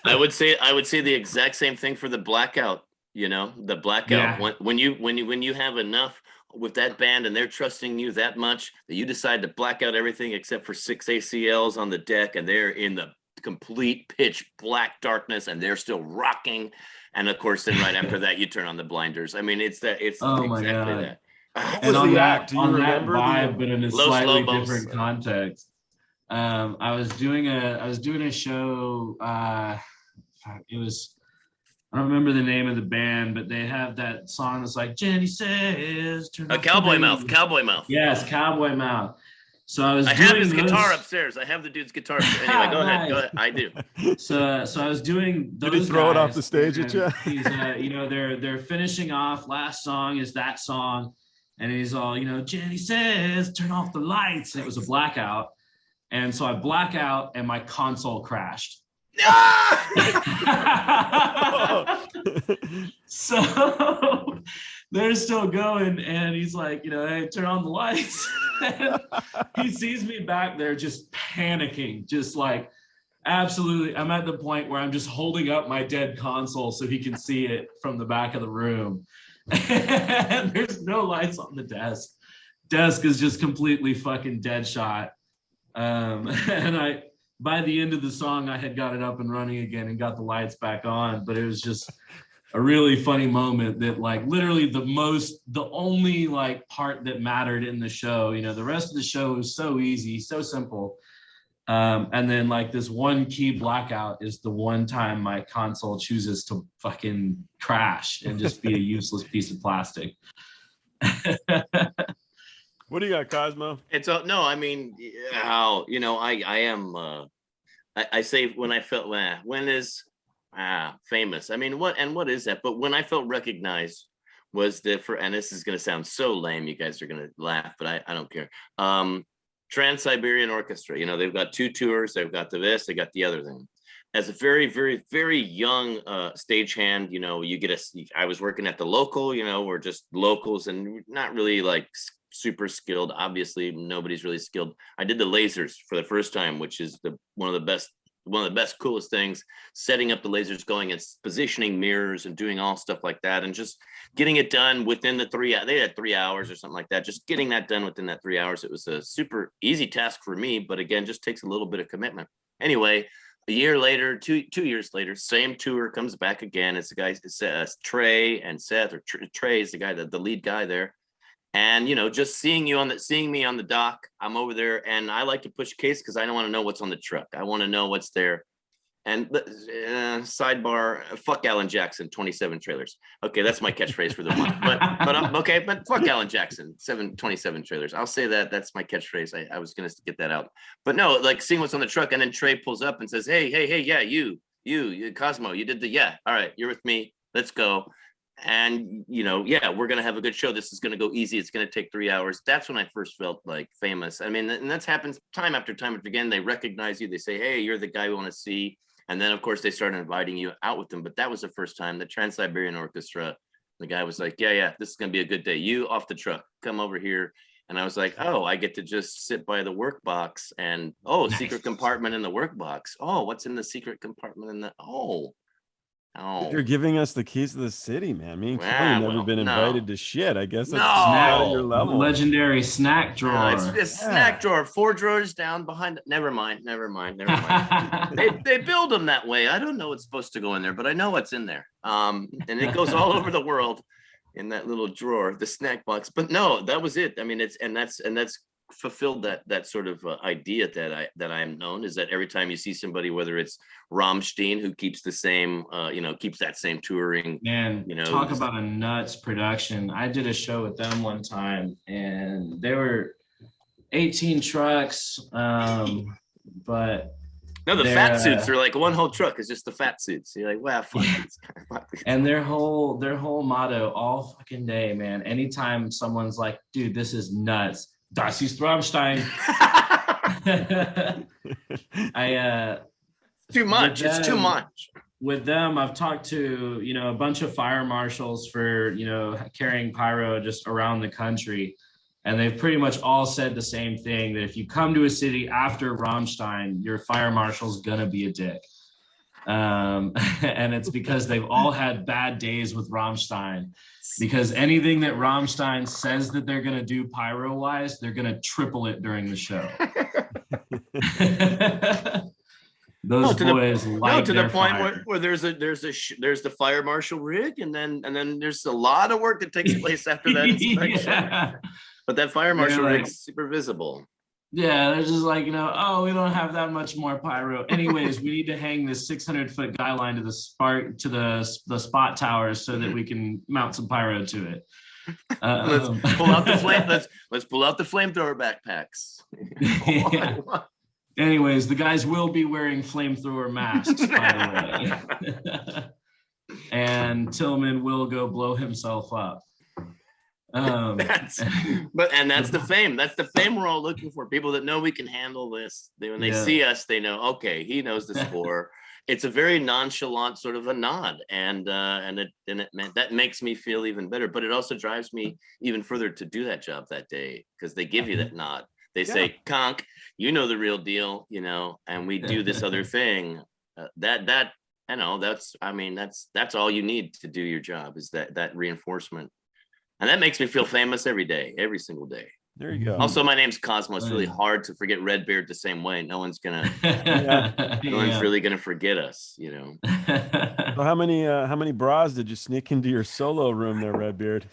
I would say the exact same thing for the blackout. The blackout. Yeah. When you have enough with that band and they're trusting you that much that you decide to black out everything except for 6 ACLs on the deck, and they're in the complete pitch black darkness and they're still rocking. And of course, then right after that, you turn on the blinders. I mean, it's exactly that. What was the act? Do you remember that vibe, but in a slightly different context? I was doing a show. I don't remember the name of the band, but they have that song that's like, Jenny says, Cowboy Mouth. Yes, Cowboy Mouth. So I was I have doing his guitar those- upstairs. I have the dude's guitar. Anyway, go ahead. Go ahead. I do. So I was doing those. Did he throw it off guys, the stage at you? and He's you know, they're finishing off. Last song is that song, and he's all, you know, Jenny says turn off the lights. And it was a blackout, and so I black out, and my console crashed. So they're still going, and he's like, you know, hey, turn on the lights. He sees me back there just panicking, just like, absolutely. I'm at the point where I'm just holding up my dead console so he can see it from the back of the room. And there's no lights on the desk. Desk is just completely fucking dead shot. And by the end of the song, I had got it up and running again and got the lights back on. But it was just a really funny moment that, like, literally the only like part that mattered in the show, you know, the rest of the show was so easy, so simple. And then like this one key blackout is the one time my console chooses to fucking crash and just be a useless piece of plastic. What do you got, Cosmo? It's no, I mean, how, you know, I am, I say when I felt, when is famous? I mean, what is that? But when I felt recognized was that and this is going to sound so lame, you guys are going to laugh, but I don't care. Trans-Siberian Orchestra, you know, they've got 2 tours. They've got this, they got the other thing. As a very, very, very young stagehand, you know, I was working at the local, you know, we're just locals and not really like super skilled. Obviously, nobody's really skilled. I did the lasers for the first time, which is one of the best, coolest things, setting up the lasers, going and positioning mirrors and doing all stuff like that, and just getting it done within the they had 3 hours or something like that. Just getting that done within that 3 hours. It was a super easy task for me, but again, just takes a little bit of commitment. Anyway, a year later, 2 years later, same tour comes back again. It's the guys, Trey and Seth, or Trey is the guy, the lead guy there. And, you know, just seeing me on the dock, I'm over there, and I like to push case because I don't want to know what's on the truck. I want to know what's there. And sidebar, fuck Alan Jackson, 27 trailers. Okay, that's my catchphrase for the month. But okay, but fuck Alan Jackson, 27 trailers. I'll say that. That's my catchphrase. I was gonna get that out. But no, like seeing what's on the truck, and then Trey pulls up and says, hey, yeah, you, Cosmo, you did all right, you're with me. Let's go. And, you know, yeah, we're going to have a good show. This is going to go easy. It's going to take 3 hours. That's when I first felt like famous. I mean, and that's happens time after again. They recognize you. They say, hey, you're the guy we want to see. And then, of course, they started inviting you out with them. But that was the first time. The Trans-Siberian Orchestra, the guy was like, yeah, this is going to be a good day. You off the truck, come over here. And I was like, oh, I get to just sit by the work box and, nice. Secret compartment in the work box. Oh, what's in the secret compartment in the, Oh, you're giving us the keys to the city, man. Me and Kelly never been invited to shit. I guess that's not at your level. Legendary snack drawer. It's snack drawer, 4 drawers down behind. Never mind. They build them that way. I don't know what's supposed to go in there, but I know what's in there. And it goes all over the world in that little drawer, the snack box. But no, that was it. I mean, that's fulfilled that sort of idea that I am known, is that every time you see somebody, whether it's Rammstein, who keeps the same keeps that same touring, man, you know, talk about a nuts production. I did a show with them one time, and they were 18 trucks, but no, the fat suits are like one whole truck is just the fat suits. You're like, wow, fuck. Yeah. And their whole motto all fucking day, man, anytime someone's like, dude, this is nuts, Das ist Rammstein. Too much. It's too much. With them, I've talked to, you know, a bunch of fire marshals for, you know, carrying pyro just around the country. And they've pretty much all said the same thing, that if you come to a city after Rammstein, your fire marshal's gonna be a dick. And it's because they've all had bad days with Rammstein, because anything that Rammstein says that they're going to do pyro wise, they're going to triple it during the show. Those boys to the point where there's the fire marshal rig, and then there's a lot of work that takes place after that inspection. Yeah. But that fire marshal rig is super visible. Yeah, they're just like, oh, we don't have that much more pyro. Anyways, we need to hang this 600-foot guy line to the spot towers so that we can mount some pyro to it. Let's pull out the flame. Let's pull out the flamethrower backpacks. Yeah. Anyways, the guys will be wearing flamethrower masks, by the way. And Tillman will go blow himself up. That's the fame. That's the fame we're all looking for. People that know we can handle this. When they see us, they know, okay, he knows the score. It's a very nonchalant sort of a nod, and that makes me feel even better. But it also drives me even further to do that job that day, because they give you that nod. They say, "Conk, you know the real deal, and we do this other thing." That's all you need to do your job, is that reinforcement. And that makes me feel famous every day, every single day. There you go. Also, my name's Cosmo. It's really hard to forget Redbeard the same way. No one's really gonna forget us, So how many bras did you sneak into your solo room there, Redbeard?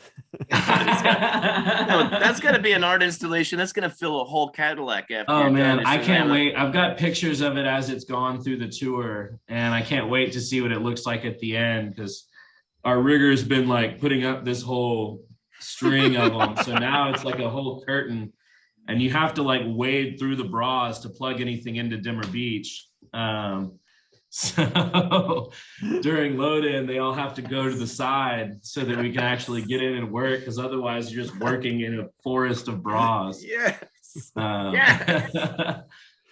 That's got to be an art installation. That's gonna fill a whole Cadillac after. Oh man, I can't wait. I've got pictures of it as it's gone through the tour, and I can't wait to see what it looks like at the end, because our rigger's been like putting up this whole string of them, so now it's like a whole curtain, and you have to like wade through the bras to plug anything into Dimmer Beach. So during load in, they all have to go to the side so that we can actually get in and work, because otherwise you're just working in a forest of bras. Yes.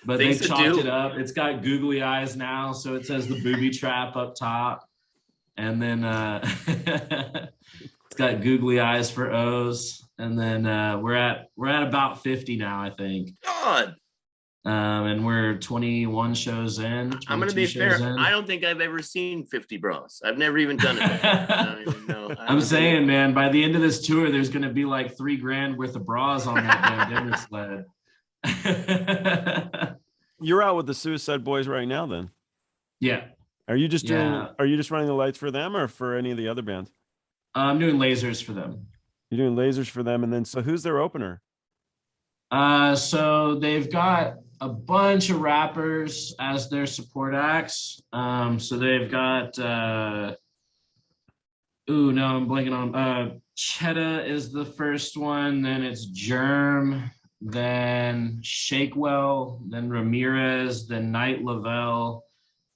But they chopped it up. It's got googly eyes now, so it says the booby trap up top, and then it's got googly eyes for O's, and then we're at about 50 now, I think. God. And we're 21 shows in. I'm gonna be fair. I don't think I've ever seen 50 bras. I've never even done it before. I don't even know. I'm saying, man, by the end of this tour, there's gonna be like $3,000 worth of bras on that damn dinner sled. You're out with the Suicide Boys right now, then? Yeah. Are you just running the lights for them or for any of the other bands? I'm doing lasers for them. You're doing lasers for them, and then so who's their opener? So they've got a bunch of rappers as their support acts. So they've got I'm blanking on Cheddar is the first one, then it's Germ, then Shakewell, then Ramirez, then Night Lavelle,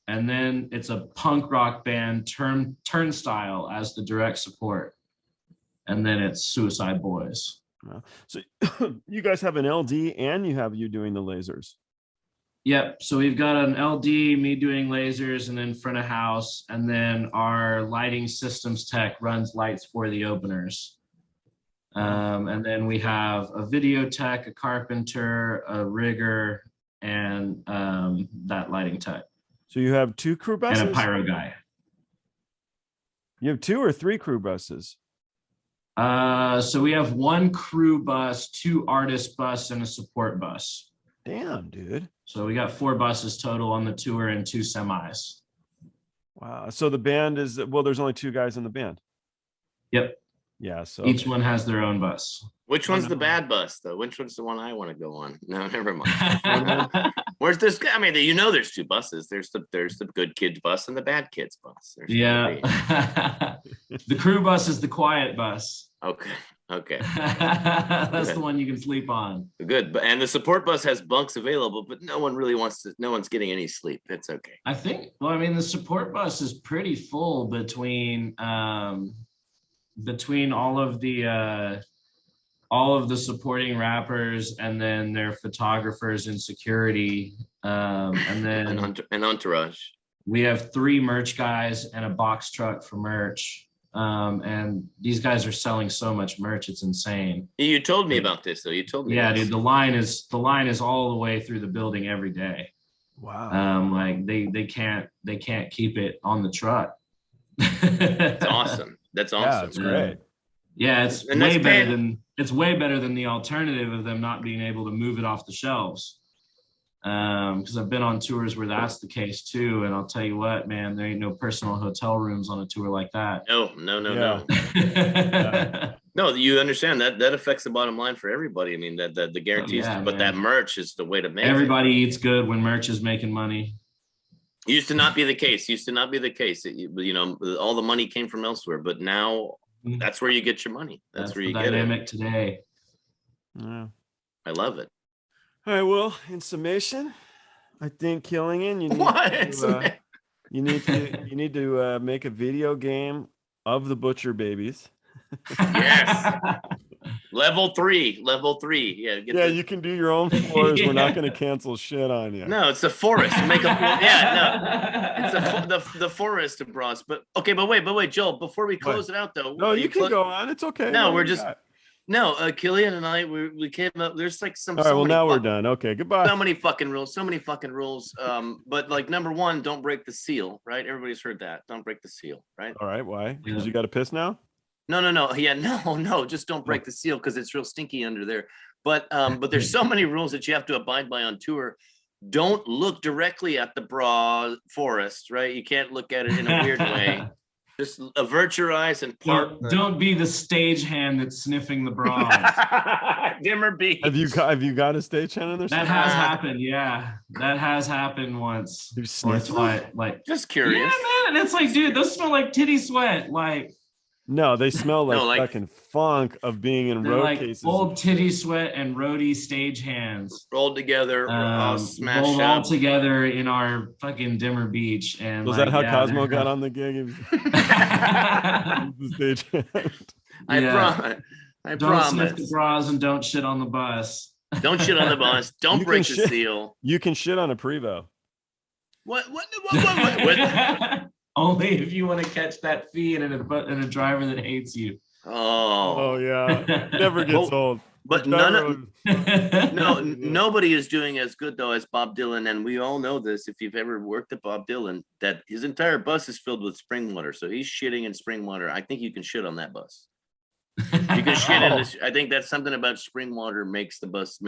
and then it's a punk rock band, Turnstile, as the direct support. And then it's Suicide Boys. So you guys have an LD and you doing the lasers. Yep. So we've got an LD, me doing lasers, and then front of house. And then our lighting systems tech runs lights for the openers. And then we have a video tech, a carpenter, a rigger, and that lighting tech. So you have 2 crew buses? And a pyro guy. You have 2 or 3 crew buses? So we have 1 crew bus, 2 artist bus, and a support bus. Damn, dude. So we got 4 buses total on the tour and 2 semis. Wow. So the band is, there's only 2 guys in the band. Yep. Yeah. So each one has their own bus. Which one's the bad bus, though? Which one's the one I want to go on? No, never mind. Where's this guy? I mean, there's 2 buses. There's the good kids bus and the bad kids bus. The crew bus is the quiet bus. Okay. That's the one you can sleep on. Good. And the support bus has bunks available, but no one's getting any sleep. It's okay. I think, the support bus is pretty full between all of the supporting rappers and then their photographers and security. And then an entourage. We have 3 merch guys and a box truck for merch. And these guys are selling so much merch, it's insane. You told me about this, though. You told me. Yeah, dude, the line is all the way through the building every day. Wow. They can't keep it on the truck. That's awesome. That's awesome. Yeah, it's great. Yeah, it's way better than the alternative of them not being able to move it off the shelves. Because I've been on tours where that's the case too, and I'll tell you what, man, there ain't no personal hotel rooms on a tour like that. No. Yeah. No, you understand that affects the bottom line for everybody. I mean, that the guarantees, but that merch is the way to make everybody eats good when merch is making money. Used to not be the case. All the money came from elsewhere, but now that's where you get your money. That's where you get it. Dynamic today. Yeah. I love it. All right. Well, in summation, I think Kilian, you need to make a video game of the Butcher Babies. Yes. Level 3. Yeah, you can do your own floors. We're not going to cancel shit on you. No, it's the forest. It's the forest of bras. But wait, Joel. Before we close it out, though. No, you can go on. It's okay. No, Kilian and I we came up. There's like some. All right. Well, now we're done. Okay. Goodbye. So many fucking rules. But like number 1, don't break the seal. Right? Everybody's heard that. Don't break the seal. Right? All right. Why? Because you got to piss now. No. Yeah, no. Just don't break the seal because it's real stinky under there. But there's so many rules that you have to abide by on tour. Don't look directly at the bra forest, right? You can't look at it in a weird way. Just avert your eyes and part. Don't be the stagehand that's sniffing the bras. Dimmer beats. Have you got a stagehand in there? That has happened. Yeah, that has happened once or twice. Like, just curious. Yeah, man. It's like, dude, those smell like titty sweat. Like. No, they smell like fucking funk of being in road cases. Old titty sweat and roadie stage hands rolled together, smashed rolled all together in our fucking Dimmer Beach. And was that how Cosmo got on the gig? The stage hand. I don't promise. Sniff the bras and don't shit on the bus. Don't shit on the bus. Don't break the seal. You can shit on a Prevo. What? Only if you want to catch that fee and a driver that hates you. Oh yeah, never gets old. But nobody is doing as good though as Bob Dylan, and we all know this. If you've ever worked at Bob Dylan, that his entire bus is filled with spring water, so he's shitting in spring water. I think you can shit on that bus. You can shit in this. I think that's something about spring water makes the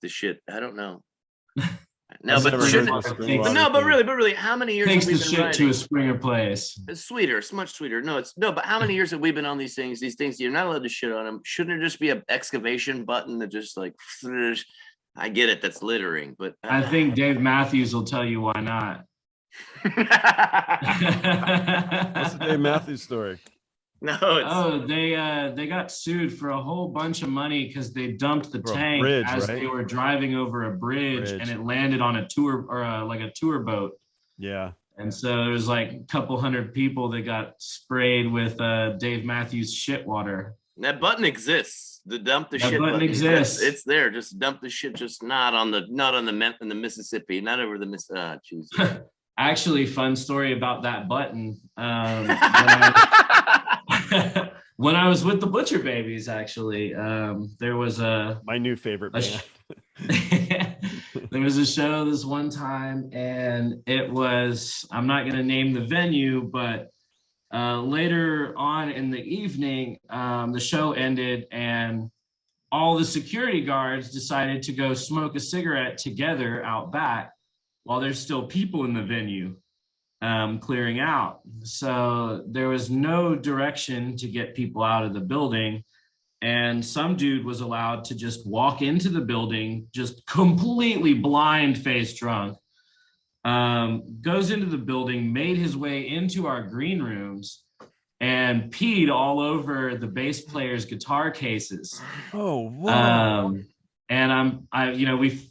shit. I don't know. No, but really, how many years takes have we the been shit riding? to a springer place? It's sweeter. It's much sweeter. But how many years have we been on these things? These things you're not allowed to shit on them. Shouldn't there just be an excavation button that just like? I get it. That's littering, but I think Dave Matthews will tell you why not. What's the Dave Matthews story? They got sued for a whole bunch of money because they dumped the tank they were driving over a bridge and it landed on a tour or a tour boat. Yeah. And so there was like a couple hundred people that got sprayed with Dave Matthews shit water. That button exists. The dump the shit button exists. It's there. Just dump the shit. Just not on the Mississippi. Not over the Jesus. Actually, fun story about that button. When I was with the Butcher Babies, actually, there was my new favorite band. There was a show this one time, and it was, I'm not going to name the venue, but later on in the evening, the show ended, and all the security guards decided to go smoke a cigarette together out back while there's still people in the venue. Clearing out. So there was no direction to get people out of the building. And some dude was allowed to just walk into the building, just completely blind-faced drunk, goes into the building, made his way into our green rooms, and peed all over the bass player's guitar cases. Oh, wow. And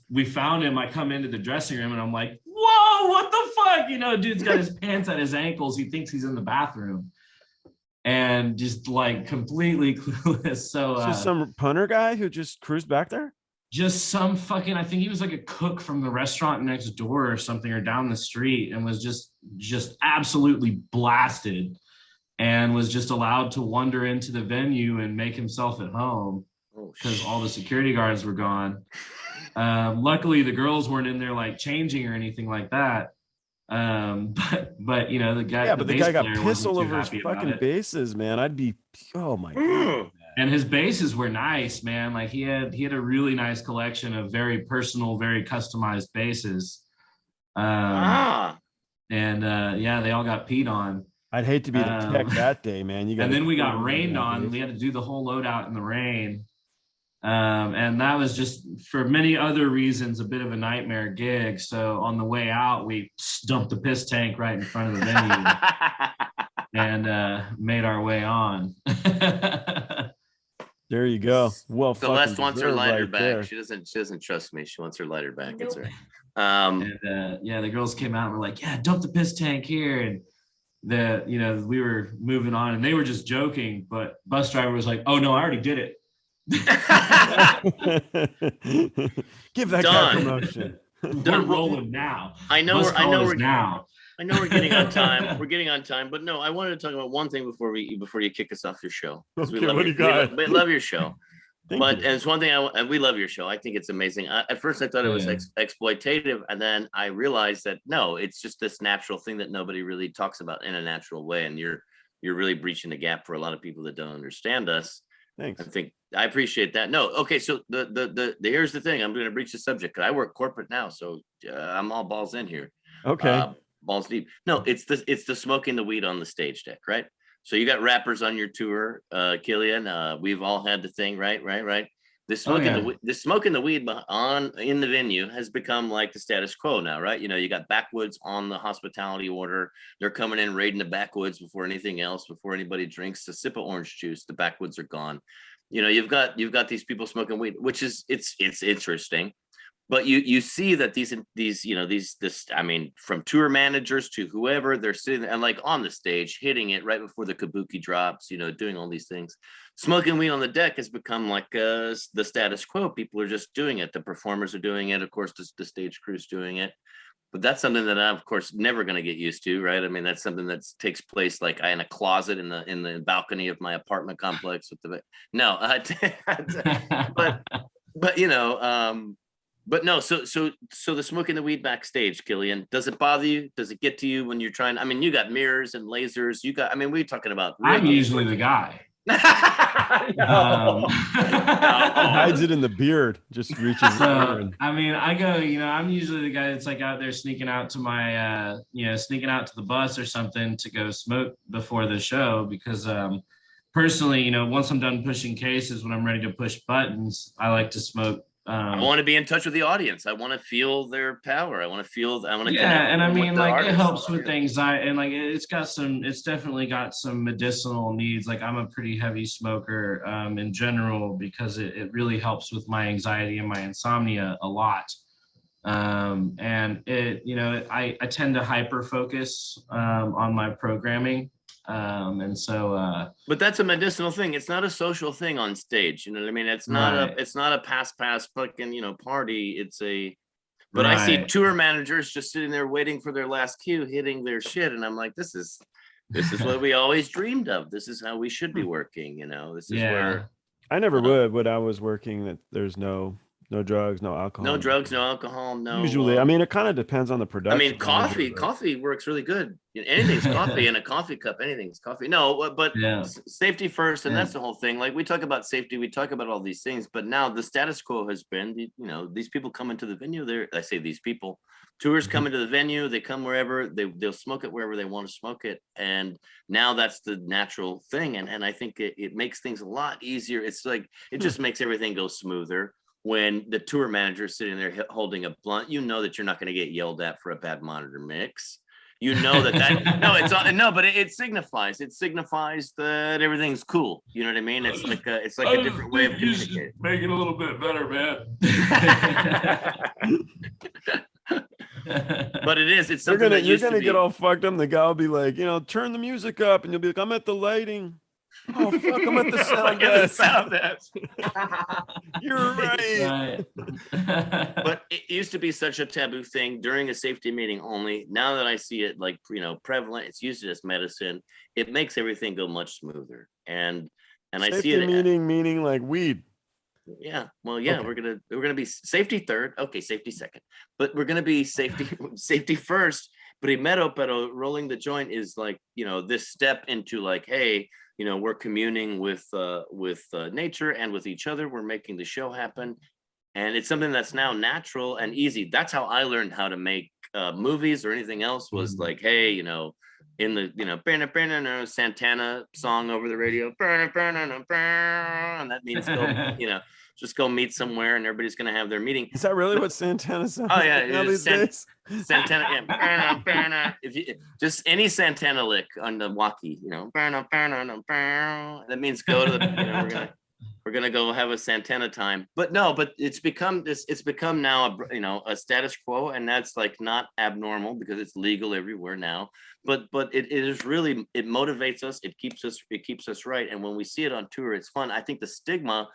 we found him. I come into the dressing room and I'm like, whoa, what the fuck? Dude's got his pants at his ankles. He thinks he's in the bathroom and just like completely clueless. So just some punter guy who just cruised back there? Just some fucking, I think he was like a cook from the restaurant next door or something, or down the street, and was just absolutely blasted and was just allowed to wander into the venue and make himself at home because all the security guards were gone. Luckily the girls weren't in there like changing or anything like that. But the guy, the guy got pissed all over his fucking basses, man. I'd be, oh my God. And his basses were nice, man. Like he had a really nice collection of very personal, very customized basses. And they all got peed on. I'd hate to be the tech that day, man. And then we got rained on. We had to do the whole loadout in the rain. And that was just, for many other reasons, a bit of a nightmare gig. So on the way out, we dumped the piss tank right in front of the venue and made our way on. There you go. Well, Celeste wants her lighter right back. there. She doesn't trust me. She wants her lighter back. Nope. It's all right. And yeah, the girls came out and were like, yeah, dump the piss tank here. And we were moving on and they were just joking, but bus driver was like, oh no, I already did it. Give that guy promotion. We're rolling now. I know we're getting on time. We're getting on time, but no, I wanted to talk about one thing before you kick us off your show. Okay, what do you got? We love your show. Thank And you. it's one thing and we love your show. I think it's amazing. At first I thought it was exploitative, and then I realized that no, it's just this natural thing that nobody really talks about in a natural way, and you're really breaching the gap for a lot of people that don't understand us. Thanks. I appreciate that. No, okay, so the here's the thing. I'm going to breach the subject because I work corporate now, so I'm all balls in here. Okay. Balls deep. No, it's the smoking the weed on the stage deck, right? So you got rappers on your tour, Kilian. We've all had the thing, right? The smoking the weed in the venue has become like the status quo now, right? You know, you got backwoods on the hospitality order. They're coming in raiding the backwoods before anything else, before anybody drinks a sip of orange juice. The backwoods are gone. You know, you've got these people smoking weed, which is it's interesting. But you see that from tour managers to whoever, they're sitting and like on the stage, hitting it right before the kabuki drops, you know, doing all these things. Smoking weed on the deck has become like the status quo. People are just doing it. The performers are doing it. Of course, the stage crew's doing it. But that's something that I'm, of course, never going to get used to, right? I mean, that's something that takes place like in a closet in the balcony of my apartment complex with but you know, but no, so the smoking the weed backstage, Kilian, does it bother you? Does it get to you when you're trying? I mean, you got mirrors and lasers. We're talking about. I'm usually the guy. No. Hides it in the beard, just reaches. So, I mean, I'm usually the guy that's like out there sneaking out to my, sneaking out to the bus or something to go smoke before the show because personally, you know, once I'm done pushing cases, when I'm ready to push buttons, I like to smoke. I want to be in touch with the audience. I want to feel their power. I want to yeah, and I mean, like, it helps with anxiety, and like it's definitely got some medicinal needs. Like, I'm a pretty heavy smoker in general because it really helps with my anxiety and my insomnia a lot. And I tend to hyper focus on my programming. But that's a medicinal thing. It's not a social thing on stage. You know what I mean? It's not a pass fucking, you know, party. But I see tour managers just sitting there waiting for their last cue, hitting their shit. And I'm like, this is what we always dreamed of. This is how we should be working. You know, this is where I never would when I was working that there's no drugs, no alcohol. No drugs, no alcohol, no. Usually, I mean, it kind of depends on the production. I mean, coffee works really good. Anything's coffee in a coffee cup. Anything's coffee. No, but safety first, and that's the whole thing. Like, we talk about safety, we talk about all these things, but now the status quo has been, you know, these people come into the venue. I say these people, tours come into the venue. They come wherever they'll smoke it wherever they want to smoke it, and now that's the natural thing. And I think it makes things a lot easier. It's like it just makes everything go smoother. When the tour manager is sitting there holding a blunt, you know that you're not going to get yelled at for a bad monitor mix. You know that but it signifies. It signifies that everything's cool. You know what I mean? It's like a different way of communicating. Make it a little bit better, man. But it is. It's something you're gonna get all fucked up. The guy will be like, you know, turn the music up, and you'll be like, I'm at the lighting. Oh fuck! I'm at the sound desk. You're right. But it used to be such a taboo thing during a safety meeting only. Now that I see it, like, you know, prevalent, it's used as medicine. It makes everything go much smoother. And safety I see it meaning like weed. Yeah. Well, yeah, okay. we're gonna be safety third. Okay, safety second. But we're gonna be safety first. Primero, pero rolling the joint is like, you know, this step into like, hey, you know, we're communing with nature and with each other. We're making the show happen, and it's something that's now natural and easy. That's how I learned how to make movies or anything else was like, hey, you know, in the, you know, Santana song over the radio, and that means go, you know, just go meet somewhere and everybody's going to have their meeting. Is that really what Santana sounds Oh yeah, like now these days? Santana, yeah. If you just any Santana lick on the walkie, you know, that means go to the, you know, we're gonna go have a Santana time. But no, but it's become now a, you know, a status quo, and that's like not abnormal because it's legal everywhere now. But it is really, it motivates us, it keeps us right. And when we see it on tour, it's fun. I think the stigma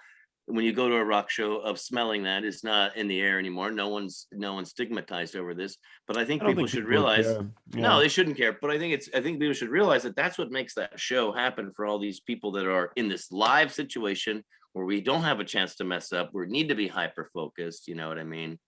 when you go to a rock show of smelling that is not in the air anymore. No one's stigmatized over this, but I think people should realize, no, they shouldn't care. But I think people should realize that that's what makes that show happen for all these people that are in this live situation where we don't have a chance to mess up. We need to be hyper focused. You know what I mean?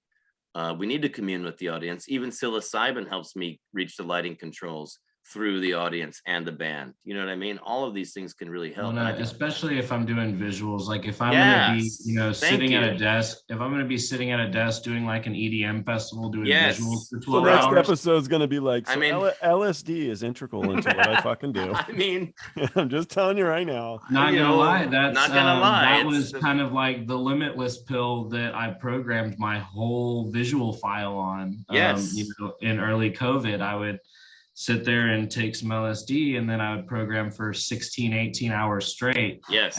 We need to commune with the audience. Even psilocybin helps me reach the lighting controls through the audience and the band. You know what I mean? All of these things can really help. Well, especially if I'm doing visuals, like if I'm going to be, you know, sitting at a desk, if I'm going to be sitting at a desk doing like an EDM festival, doing visuals for 12 hours. The next episode is going to be like, so I mean, LSD is integral into what I fucking do. I mean, I'm just telling you right now. Not gonna lie, that's not gonna lie. That was kind of like the limitless pill that I programmed my whole visual file on. Yes. You know, in early COVID, I would sit there and take some LSD, and then I would program for 16, 18 hours straight. Yes.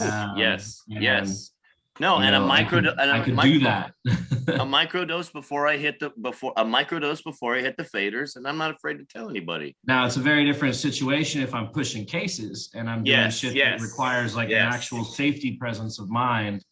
Yes. No, and know, I could do that. A microdose before I hit the faders, and I'm not afraid to tell anybody. Now it's a very different situation if I'm pushing cases and I'm doing shit that requires like an actual safety presence of mind.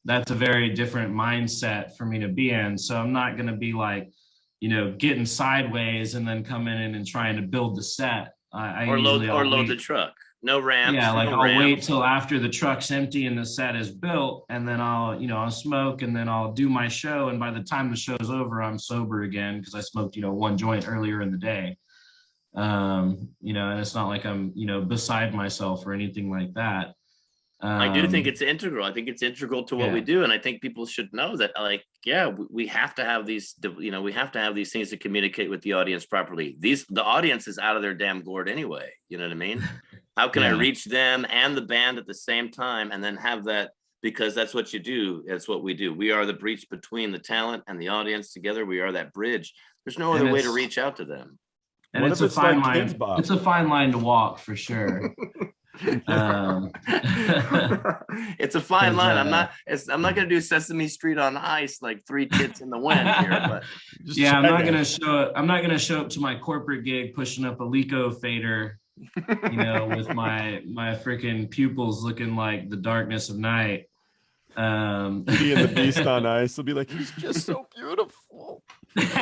That's a very different mindset for me to be in. So I'm not going to be like, you know, getting sideways and then coming in and trying to build the set. Or load the truck. No ramps. Yeah, like no I'll wait till after the truck's empty and the set is built, and then I'll smoke, and then I'll do my show. And by the time the show's over, I'm sober again because I smoked, you know, one joint earlier in the day. You know, and it's not like I'm, you know, beside myself or anything like that. I do think it's integral. I think it's integral to what we do. And I think people should know that, like, we have to have these, you know, we have to have these things to communicate with the audience properly. The audience is out of their damn gourd anyway. You know what I mean? How can I reach them and the band at the same time and then have that, because that's what you do. That's what we do. We are the breach between the talent and the audience together. We are that bridge. There's no other way to reach out to them. And it's a fine line. It's a fine line to walk for sure. It's a fine line. I'm not gonna do Sesame Street on Ice like Three Tits in the Wind here, but I'm not gonna show up to my corporate gig pushing up a Lico fader, you know, with my freaking pupils looking like the darkness of night. Beauty and the Beast on Ice will be like, he's just so beautiful. He's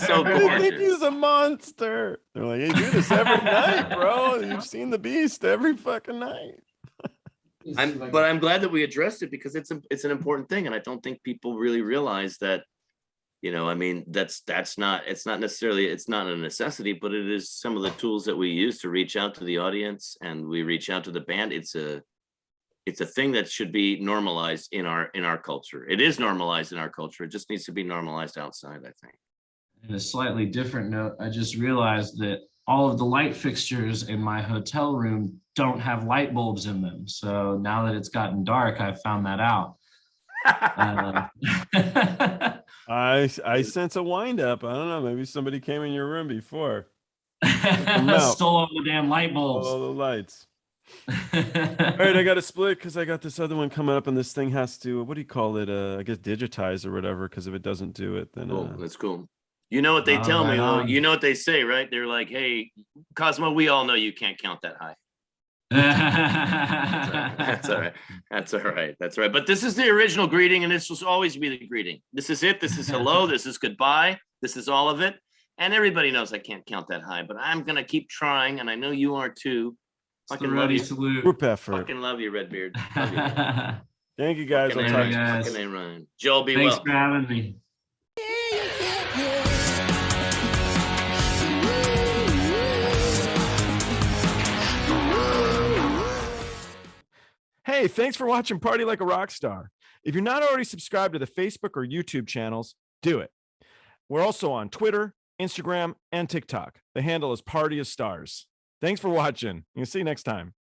so gorgeous. I think he's a monster. They're like, hey, do this every night, bro. You've seen the Beast every fucking night. But I'm glad that we addressed it because it's an important thing, and I don't think people really realize that. You know, I mean, it's not a necessity, but it is some of the tools that we use to reach out to the audience, and we reach out to the band. It's a thing that should be normalized in our culture. It is normalized in our culture. It just needs to be normalized outside, I think. On a slightly different note, I just realized that all of the light fixtures in my hotel room don't have light bulbs in them. So now that it's gotten dark, I've found that out. I sense a wind up. I don't know. Maybe somebody came in your room before. Stole all the damn light bulbs. All the lights. All right, I got to split because I got this other one coming up, and this thing has to, what do you call it? I guess digitize or whatever. Because if it doesn't do it, then that's cool. You know what they tell me though. You know what they say, right? They're like, "Hey, Cosmo, we all know you can't count that high." That's all right. That's all right. That's all right. But this is the original greeting, and this will always be the greeting. This is it. This is hello. This is goodbye. This is all of it. And everybody knows I can't count that high, but I'm gonna keep trying, and I know you are too. Fucking love you. Salute. Group effort. Fucking love you, Redbeard. Love you. Thank you, guys. Fucking I'll talk A, fucking A, Ryan. Joel, be Thanks well. for having me. Hey, thanks for watching Party Like a Rock Star. If you're not already subscribed to the Facebook or YouTube channels, do it. We're also on Twitter, Instagram, and TikTok. The handle is Party of Stars. Thanks for watching. See you next time.